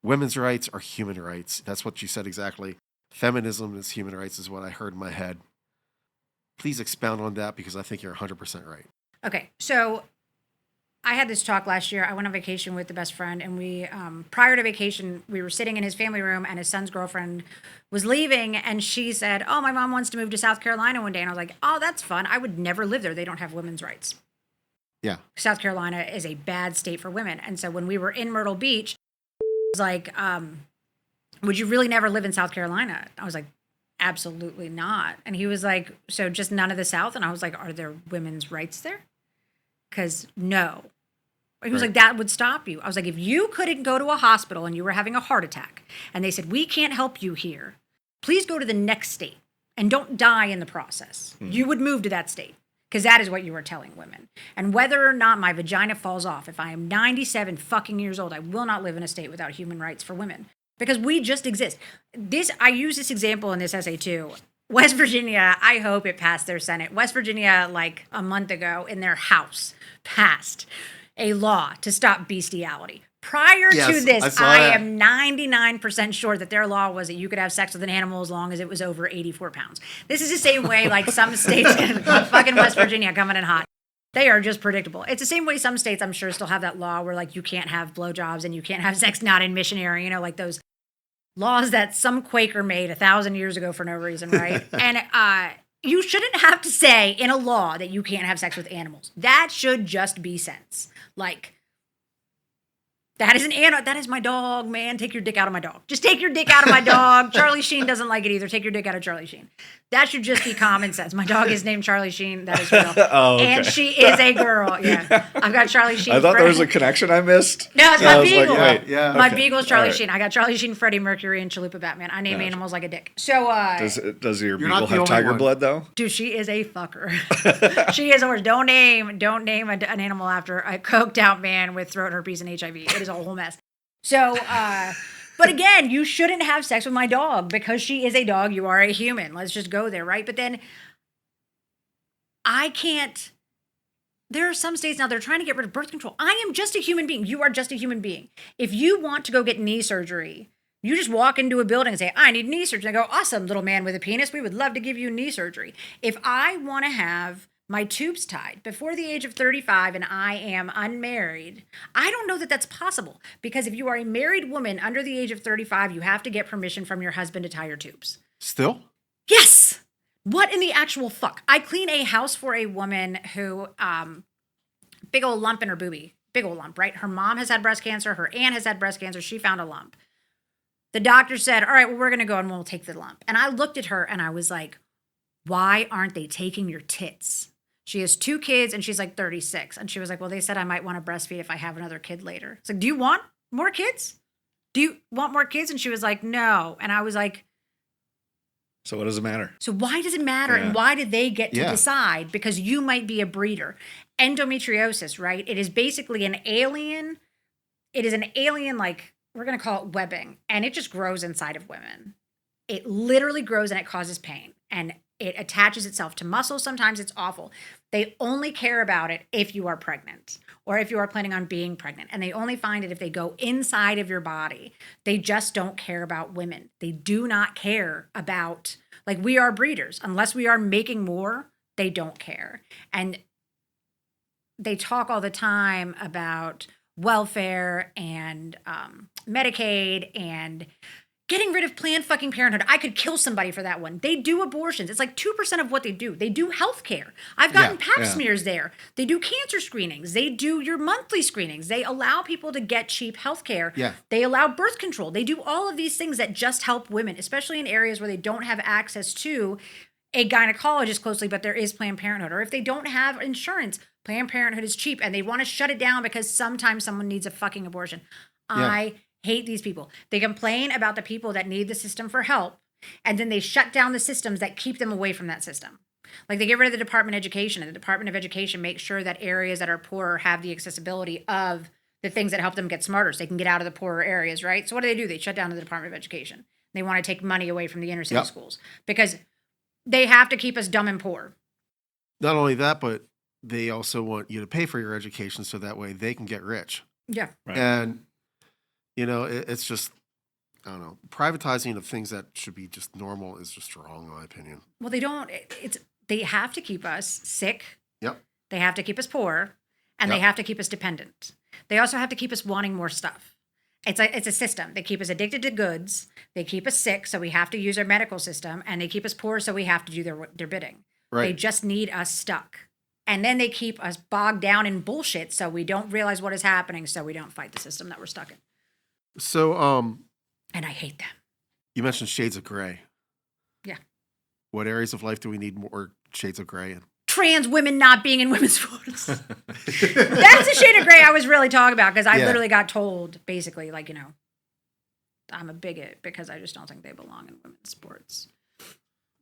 women's rights are human rights. That's what you said exactly. Feminism is human rights is what I heard in my head. Please expound on that because I think you're 100% right. Okay, so I had this talk last year. I went on vacation with the best friend, and we, prior to vacation, we were sitting in his family room, and his son's girlfriend was leaving, and she said, oh, my mom wants to move to South Carolina one day. And I was like, oh, that's fun. I would never live there. They don't have women's rights. Yeah. South Carolina is a bad state for women. And so when we were in Myrtle Beach, it was like, would you really never live in South Carolina? I was like, absolutely not. And he was like, so just none of the South? And I was like, are there women's rights there? Because no. He was like, that would stop you. I was like, if you couldn't go to a hospital and you were having a heart attack and they said, we can't help you here, please go to the next state and don't die in the process. You would move to that state because that is what you were telling women. And whether or not my vagina falls off, if I am 97 fucking years old, I will not live in a state without human rights for women because we just exist. I use this example in this essay too. West Virginia, I hope it passed their Senate. West Virginia, like a month ago in their House, passed a law to stop bestiality. Prior to this, I am 99% sure that their law was that you could have sex with an animal as long as it was over 84 pounds. This is the same way, like some states, fucking West Virginia coming in hot. They are just predictable. It's the same way some states, I'm sure, still have that law where, like, you can't have blowjobs and you can't have sex not in missionary, like those laws that some Quaker made 1,000 years ago for no reason, right? And you shouldn't have to say in a law that you can't have sex with animals. That should just be sense. Like, That is an animal. That is my dog, man. Take your dick out of my dog. Just take your dick out of my dog. Charlie Sheen doesn't like it either. Take your dick out of Charlie Sheen. That should just be common sense. My dog is named Charlie Sheen. That is real. Oh, okay. And she is a girl. Yeah. I've got Charlie Sheen. I thought there was a connection I missed. No, it's I my was beagle. Like, wait. Yeah. My Okay. beagle's Charlie All right. Sheen. I got Charlie Sheen, Freddie Mercury, and Chalupa Batman. I name Gotcha. animals like a dick. So, Does your You're not beagle the have only tiger one. blood though? dude, she is a fucker. She is a horse. Don't name an animal after a coked out man with throat herpes and HIV. It is a whole mess. So, but again, you shouldn't have sex with my dog because she is a dog. You are a human. Let's just go there, right? But then I can't. There are some states now they're trying to get rid of birth control. I am just a human being. You are just a human being. If you want to go get knee surgery, you just walk into a building and say, I need knee surgery. I go, awesome, little man with a penis. We would love to give you knee surgery. If I want to have my tubes tied before the age of 35 and I am unmarried, I don't know that that's possible. Because if you are a married woman under the age of 35, you have to get permission from your husband to tie your tubes. Still? Yes. What in the actual fuck? I clean a house for a woman who, big old lump in her boobie. Big old lump, right? Her mom has had breast cancer. Her aunt has had breast cancer. She found a lump. The doctor said, all right, well, we're going to go and we'll take the lump. And I looked at her and I was like, why aren't they taking your tits? She has 2 kids and she's like 36. And she was like, well, they said I might want to breastfeed if I have another kid later. It's like, do you want more kids? Do you want more kids? And she was like, no. And I was like, So what does it matter? so why does it matter? Yeah. And why did they get to Yeah. decide? Because you might be a breeder. Endometriosis, right? It is basically an alien. It is an alien, like, we're going to call it webbing. And it just grows inside of women. It literally grows and it causes pain. And it attaches itself to muscles. Sometimes it's awful. They only care about it if you are pregnant or if you are planning on being pregnant. And they only find it if they go inside of your body. They just don't care about women. They do not care about, like, we are breeders. Unless we are making more, they don't care. And they talk all the time about welfare and Medicaid and getting rid of Planned fucking Parenthood. I could kill somebody for that one. They do abortions. It's like 2% of what they do. They do healthcare. I've gotten pap smears there. They do cancer screenings. They do your monthly screenings. They allow people to get cheap healthcare. Yeah. They allow birth control. They do all of these things that just help women, especially in areas where they don't have access to a gynecologist closely, but there is Planned Parenthood. Or if they don't have insurance, Planned Parenthood is cheap and they want to shut it down because sometimes someone needs a fucking abortion. Yeah. I hate these people. They complain about the people that need the system for help, and then they shut down the systems that keep them away from that system. Like, they get rid of the Department of Education, and the Department of Education makes sure that areas that are poorer have the accessibility of the things that help them get smarter so they can get out of the poorer areas, right? So what do? They shut down the Department of Education. They want to take money away from the inner city schools because they have to keep us dumb and poor. Not only that, but they also want you to pay for your education so that way they can get rich. Yeah. Right. And, you know, it's just, I don't know, privatizing of things that should be just normal is just wrong, in my opinion. Well, they don't. They have to keep us sick. Yep. They have to keep us poor, and they Yep. have to keep us dependent. They also have to keep us wanting more stuff. It's a system. They keep us addicted to goods. They keep us sick, so we have to use our medical system, and they keep us poor, so we have to do their bidding. They Right. just need us stuck. And then they keep us bogged down in bullshit, so we don't realize what is happening, so we don't fight the system that we're stuck in. So, And I hate them. you mentioned shades of gray. Yeah. What areas of life do we need more shades of gray in? Trans women not being in women's sports. That's the shade of gray I was really talking about, because I Yeah. literally got told, basically, like, you know, I'm a bigot because I just don't think they belong in women's sports.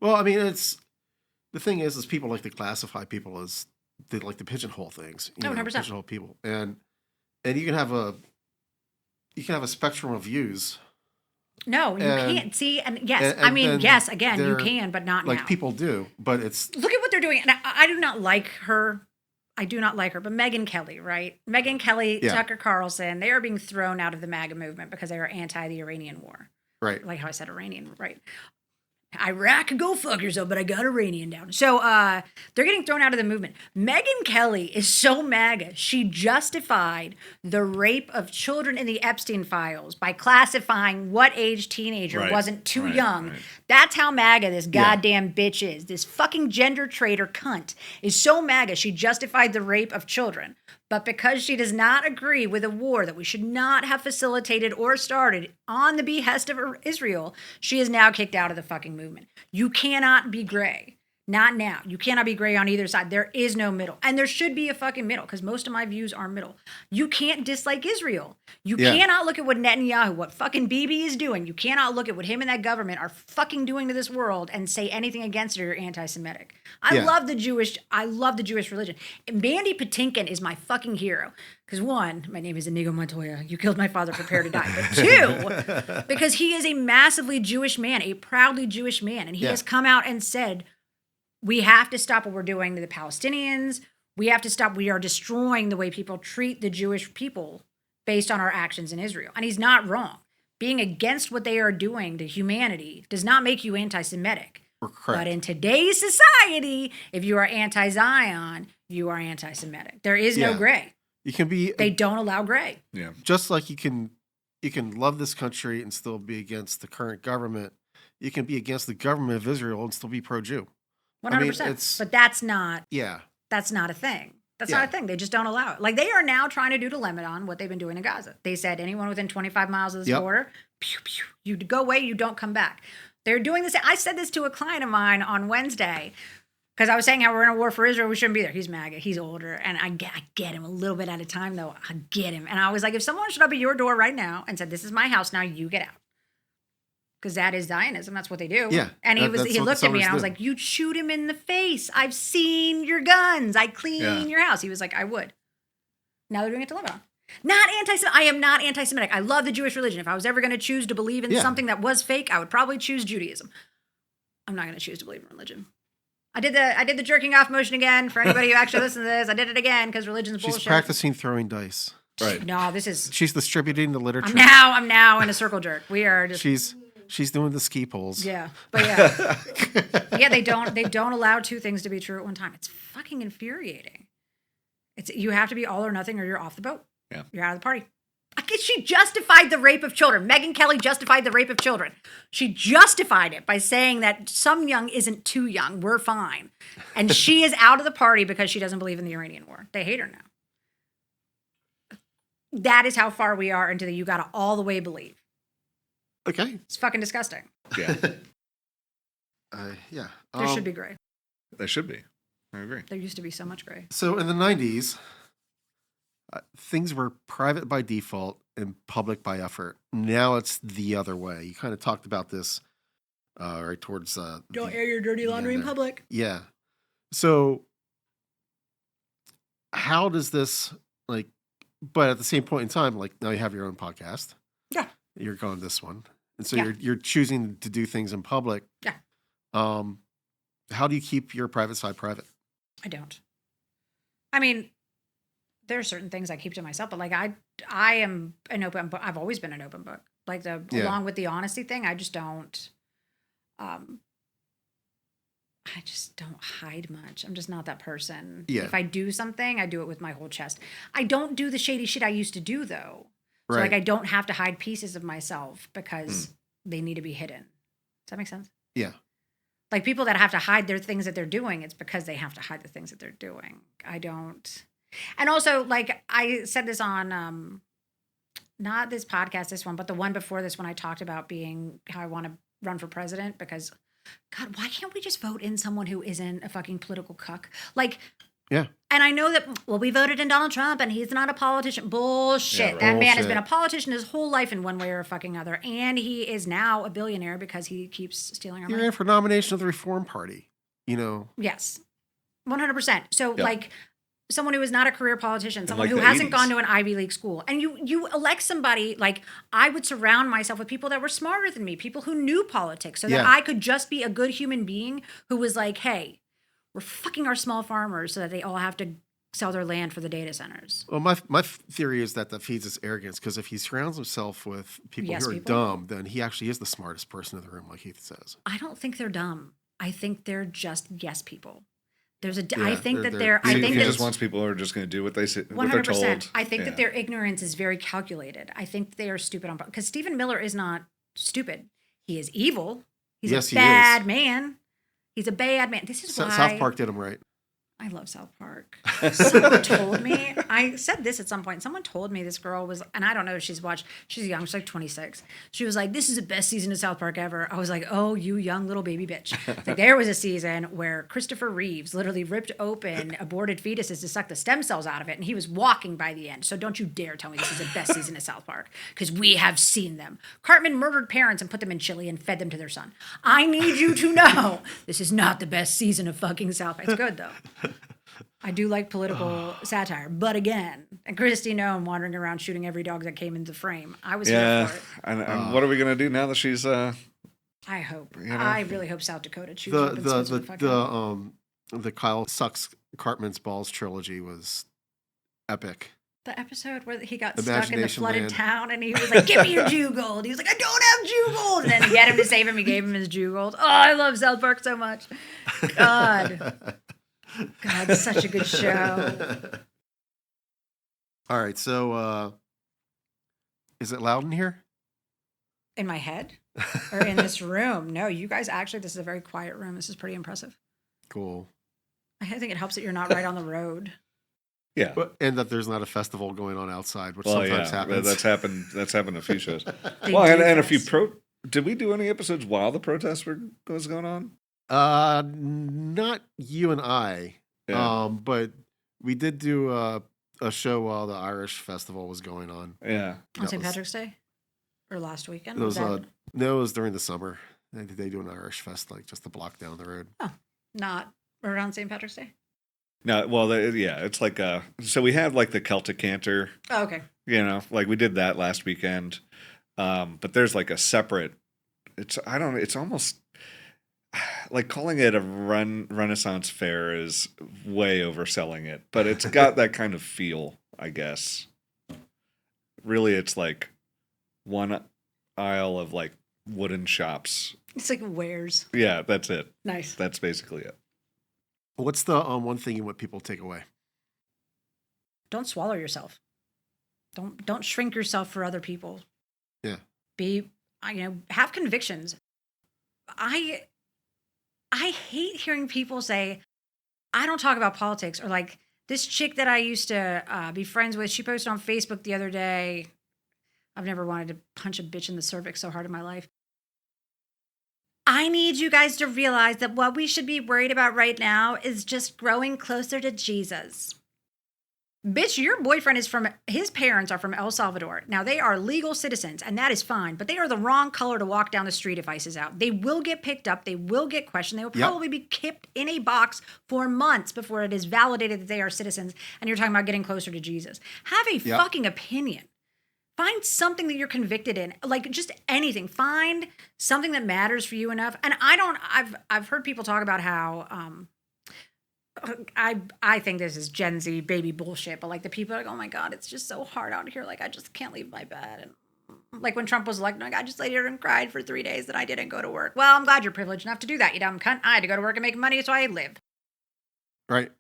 Well, I mean, the thing is people like to classify people as they like to pigeonhole things. You know, 100%. pigeonhole people, and you can have a spectrum of views. No, you And- can't. See, and yes, and I mean, then yes, again, you they're- can, but not Like now. people do, but it's Look at what they're doing. And I do not like her. I do not like her, but Megyn Kelly, right? Megyn Kelly, Yeah. Tucker Carlson, they are being thrown out of the MAGA movement because they are anti the Iranian war. right. Like how I said Iranian, right? Iraq, go fuck yourself, but I got Iranian down. So they're getting thrown out of the movement. Megyn Kelly is so MAGA. She justified the rape of children in the Epstein files by classifying what age teenager Right, wasn't too right, young. right. That's how MAGA this goddamn bitch is. This fucking gender traitor cunt is so MAGA. She justified the rape of children. But because she does not agree with a war that we should not have facilitated or started on the behest of Israel, she is now kicked out of the fucking movement. You cannot be gray. Not now. You cannot be gray on either side. There is no middle. And there should be a fucking middle because most of my views are middle. You can't dislike Israel. You cannot look at what Netanyahu, what fucking Bibi is doing. You cannot look at what him and that government are fucking doing to this world and say anything against it or anti-Semitic. I love the Jewish religion. And Mandy Patinkin is my fucking hero. Because one, my name is Inigo Montoya. You killed my father, prepare to die. But two, because he is a massively Jewish man, a proudly Jewish man. And he has come out and said, we have to stop what we're doing to the Palestinians. We have to stop. We are destroying the way people treat the Jewish people based on our actions in Israel. And he's not wrong. Being against what they are doing to humanity does not make you anti-Semitic. But in today's society, if you are anti-Zion, you are anti-Semitic. There is no gray. You can be. They don't allow gray. Yeah. Just like you can love this country and still be against the current government. You can be against the government of Israel and still be pro-Jew. 100%. But that's not. Yeah. That's not a thing. That's not a thing. They just don't allow it. Like they are now trying to do to Lebanon what they've been doing in Gaza. They said anyone within 25 miles of this border, pew, pew, you go away, you don't come back. They're doing this. I said this to a client of mine on Wednesday because I was saying how we're in a war for Israel. We shouldn't be there. He's MAGA. He's older. And I get him a little bit at a time, though. I get him. And I was like, if someone showed up at your door right now and said, this is my house now, you get out. Because that is Zionism. That's what they do. Yeah. And he looked at me and I was like, you'd shoot him in the face. I've seen your guns. I clean your house. He was like, I would. Now they're doing it to Lebanon. Not anti-Semitic. I am not anti-Semitic. I love the Jewish religion. If I was ever going to choose to believe in something that was fake, I would probably choose Judaism. I'm not going to choose to believe in religion. I did the jerking off motion again for anybody who actually listens to this. I did it again because religion's bullshit. She's practicing throwing dice. Right. No, this is. She's distributing the literature. I'm now in a circle jerk. We are just. She's doing the ski poles. Yeah, but they don't allow two things to be true at one time. It's fucking infuriating. You have to be all or nothing, or you're off the boat. Yeah, you're out of the party. I guess she justified the rape of children. Megyn Kelly justified the rape of children. She justified it by saying that some young isn't too young. We're fine, and she is out of the party because she doesn't believe in the Iranian war. They hate her now. That is how far we are into the you gotta all the way believe. Okay. It's fucking disgusting. Yeah. Yeah. There should be gray. There should be. I agree. There used to be so much gray. So in the 90s, things were private by default and public by effort. Now it's the other way. You kind of talked about this right towards... Don't air your dirty laundry in public. Yeah. So how does this, but at the same point in time, now you have your own podcast. Yeah. You're going this one. And so you're choosing to do things in public. Yeah. How do you keep your private side private? I don't. I mean, there are certain things I keep to myself, but I am an open book. I've always been an open book. Along with the honesty thing, I just don't. I just don't hide much. I'm just not that person. Yeah. If I do something, I do it with my whole chest. I don't do the shady shit I used to do though. So right. I don't have to hide pieces of myself because they need to be hidden. Does that make sense? Yeah. Like people that have to hide their things that they're doing, it's because they have to hide the things that they're doing. I don't. And also, I said this on, not this podcast, this one, but the one before this when I talked about how I want to run for president because, God, why can't we just vote in someone who isn't a fucking political cuck? Yeah. And I know that, we voted in Donald Trump and he's not a politician. Bullshit. Yeah, right. That man has been a politician his whole life in one way or a fucking other. And he is now a billionaire because he keeps stealing our money. You're in for nomination of the Reform Party, Yes. 100%. So, someone who is not a career politician, someone who the hasn't 80s. gone to an Ivy League school. And you elect somebody, I would surround myself with people that were smarter than me, people who knew politics, so that I could just be a good human being who was like, hey, we're fucking our small farmers so that they all have to sell their land for the data centers. Well, my theory is that feeds his arrogance because if he surrounds himself with people who are dumb, then he actually is the smartest person in the room, like Heath says. I don't think they're dumb. I think they're just yes people. I think he just wants people who are just going to do what they say, what they're told. I think that their ignorance is very calculated. I think they are stupid because Stephen Miller is not stupid. He is evil. He's a bad man. He's a bad man. This is why South Park did him right. I love South Park. Someone told me, I said this at some point. Someone told me this girl was, and I don't know if she's watched, she's young, she's like 26. She was like, this is the best season of South Park ever. I was like, oh, you young little baby bitch. Like, there was a season where Christopher Reeves literally ripped open aborted fetuses to suck the stem cells out of it, and he was walking by the end. So don't you dare tell me this is the best season of South Park, because we have seen them. Cartman murdered parents and put them in chili and fed them to their son. I need you to know this is not the best season of fucking South Park. It's good, though. I do like political satire, but again, and Christy Nome wandering around shooting every dog that came into frame. I was here for it. And what are we gonna do now that she's? I hope. You know? I really hope South Dakota chooses. The Kyle Sucks Cartman's Balls trilogy was epic. The episode where he got stuck in the Imagination flooded Land. town and he was like, give me your Jew gold. He was like, I don't have Jew gold. And then to get him to save him, he gave him his Jew gold. Oh, I love South Park so much. God, it's such a good show. All right, so is it loud in here? In my head or in this room? No, you guys actually, this is a very quiet room. This is pretty impressive. Cool. I think it helps that you're not right on the road. Yeah. And that there's not a festival going on outside, which Well, sometimes happens. That's happened a few shows. They Well, do and a few this. Did we do any episodes while the protests was going on? Not you and I. Yeah. But we did do a show while the Irish festival was going on. Yeah. On That St. was- Patrick's Day? Or last weekend? It was that no, it was during the summer. They do an Irish fest like just a block down the road. not around St. Patrick's Day? No. Well, it's like so we have like the Celtic Canter. Oh, okay. You know, like we did that last weekend. But there's like a separate. It's almost like calling it a Renaissance fair is way overselling it, but it's got that kind of feel, I guess. Really, it's like one aisle of like wooden shops. It's like wares. Yeah, that's it. Nice. That's basically it. What's the one thing you want people to take away? Don't swallow yourself. Don't shrink yourself for other people. Yeah. Have convictions. I hate hearing people say, I don't talk about politics, or like this chick that I used to be friends with, she posted on Facebook the other day. I've never wanted to punch a bitch in the cervix so hard in my life. I need you guys to realize that what we should be worried about right now is just growing closer to Jesus. Bitch, your boyfriend his parents are from El Salvador. Now, they are legal citizens, and that is fine, but they are the wrong color to walk down the street if ICE is out. They will get picked up. They will get questioned. They will probably be kept in a box for months before it is validated that they are citizens, and you're talking about getting closer to Jesus. Have a fucking opinion. Find something that you're convicted in, like just anything. Find something that matters for you enough. And I've heard people talk about how, I think this is Gen Z baby bullshit, but like the people are like, oh my God, it's just so hard out here. Like, I just can't leave my bed. And like when Trump was elected, like, I just laid here and cried for 3 days that I didn't go to work. Well, I'm glad you're privileged enough to do that, you dumb cunt. I had to go to work and make money, so I lived. Right.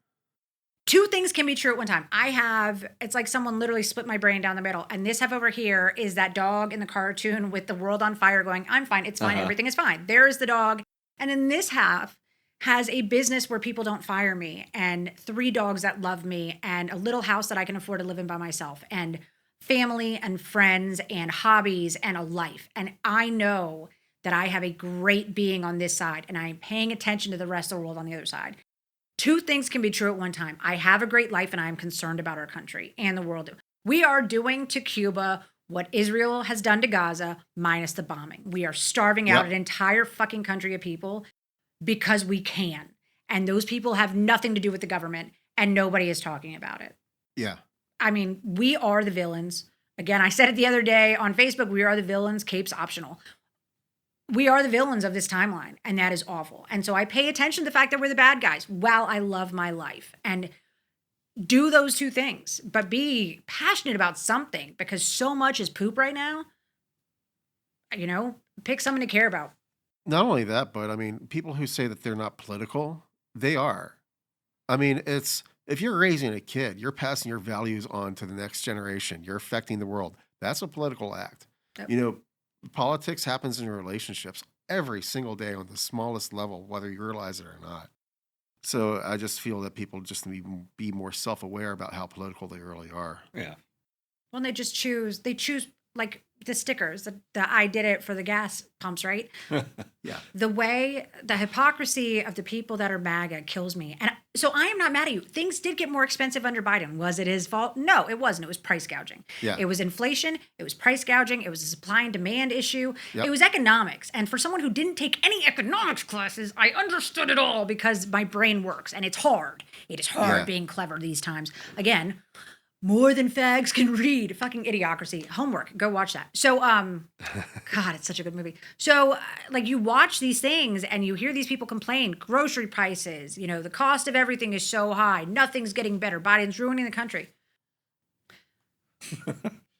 Two things can be true at one time. It's like someone literally split my brain down the middle. And this half over here is that dog in the cartoon with the world on fire going, I'm fine, it's fine, everything is fine. There's the dog. And then this half has a business where people don't fire me, and 3 dogs that love me, and a little house that I can afford to live in by myself, and family and friends and hobbies and a life. And I know that I have a great being on this side, and I'm paying attention to the rest of the world on the other side. Two things can be true at one time. I have a great life, and I am concerned about our country and the world. We are doing to Cuba what Israel has done to Gaza, minus the bombing. We are starving out an entire fucking country of people because we can. And those people have nothing to do with the government, and nobody is talking about it. Yeah. I mean, we are the villains. Again, I said it the other day on Facebook, we are the villains, capes optional. We are the villains of this timeline, and that is awful. And so I pay attention to the fact that we're the bad guys while I love my life. And do those two things, but be passionate about something, because so much is poop right now. Pick something to care about. Not only that, but I mean, people who say that they're not political, they are. I mean, if you're raising a kid, you're passing your values on to the next generation. You're affecting the world. That's a political act. Yep. Politics happens in relationships every single day on the smallest level, whether you realize it or not. So I just feel that people just need to be more self-aware about how political they really are. Yeah. Well, they choose like the stickers, the I did it for the gas pumps, right? Yeah. The hypocrisy of the people that are MAGA kills me. And so I am not mad at you. Things did get more expensive under Biden. Was it his fault? No, it wasn't. It was price gouging. Yeah. It was inflation. It was price gouging. It was a supply and demand issue. Yep. It was economics. And for someone who didn't take any economics classes, I understood it all because my brain works. And it's hard. It is hard being clever these times. Again, more than fags can read. Fucking Idiocracy. Homework. Go watch that. So, God, it's such a good movie. So, like, you watch these things and you hear these people complain. Grocery prices, the cost of everything is so high. Nothing's getting better. Biden's ruining the country.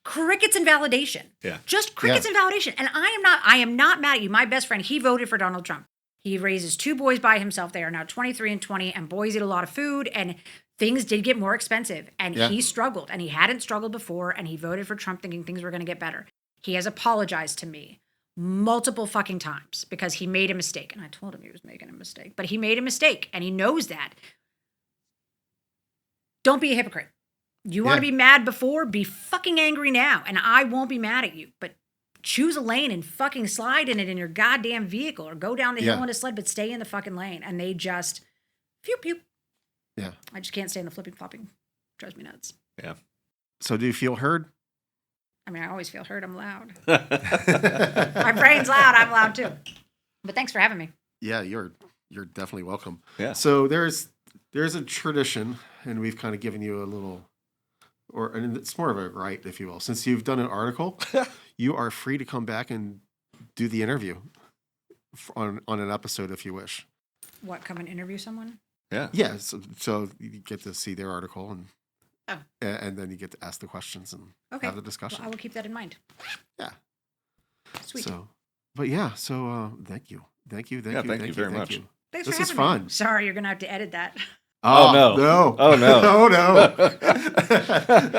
Crickets and validation. Yeah. Just crickets and validation. And I am not mad at you. My best friend, he voted for Donald Trump. He raises 2 boys by himself. They are now 23 and 20, and boys eat a lot of food, and things did get more expensive, and he struggled, and he hadn't struggled before, and he voted for Trump thinking things were going to get better. He has apologized to me multiple fucking times because he made a mistake, and I told him he was making a mistake, but he made a mistake, and he knows that. Don't be a hypocrite. You want to be mad before? Be fucking angry now, and I won't be mad at you, but choose a lane and fucking slide in it in your goddamn vehicle, or go down the hill in a sled, but stay in the fucking lane. And they just, pew. Yeah. I just can't stay in the flipping flopping. Drives me nuts. Yeah. So do you feel heard? I mean, I always feel heard. I'm loud. My brain's loud. I'm loud too. But thanks for having me. Yeah, you're definitely welcome. Yeah. So there's a tradition, and we've kind of given you a little, and it's more of a right, if you will. Since you've done an article, you are free to come back and do the interview on an episode if you wish. What, come and interview someone? Yeah. Yeah, so you get to see their article, and then you get to ask the questions and have the discussion. Well, I will keep that in mind. Yeah. Sweet. So, but yeah, so thank you. Thank you very much. Thanks this for having is fun. me. Sorry, you're going to have to edit that. Oh, no. No. Oh, no. Oh, no.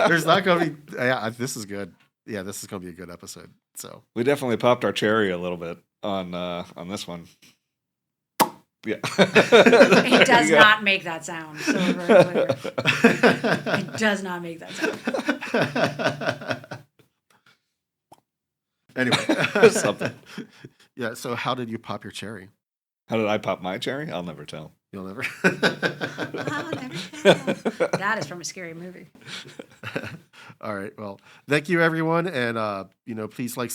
There's not going to be... Yeah, this is good. Yeah, this is going to be a good episode. So we definitely popped our cherry a little bit on this one. Yeah. It does not make that sound. So very clear. It does not make that sound. Anyway. Something. Yeah, so how did you pop your cherry? How did I pop my cherry? I'll never tell. You'll never. I'll never tell. That is from a scary movie. All right. Well, thank you, everyone, and please like,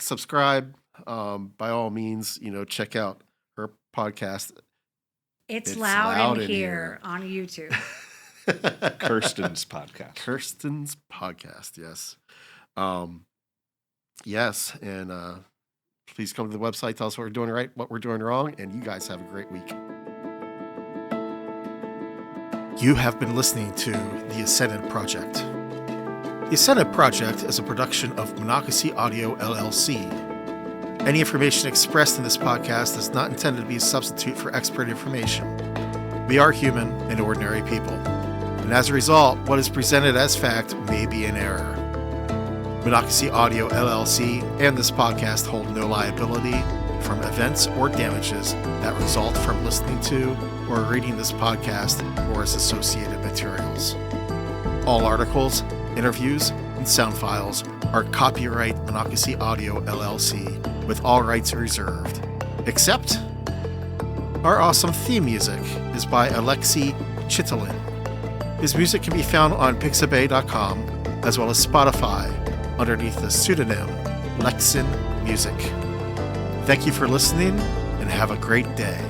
subscribe. By all means, check out her podcast. It's loud in here on YouTube. Kirsten's podcast. Kirsten's podcast. Yes. Yes, and please come to the website. Tell us what we're doing right, what we're doing wrong, and you guys have a great week. You have been listening to The Ascended Project. The Ascended Project is a production of Ideocracy Audio, LLC. Any information expressed in this podcast is not intended to be a substitute for expert information. We are human and ordinary people, and as a result, what is presented as fact may be in error. Ideocracy Audio, LLC and this podcast hold no liability from events or damages that result from listening to or reading this podcast or its associated materials. All articles, interviews, and sound files are copyright Ideocracy Audio, LLC, with all rights reserved, except our awesome theme music is by Alexei Chitalin. His music can be found on pixabay.com as well as Spotify underneath the pseudonym Lexin Music. Thank you for listening and have a great day.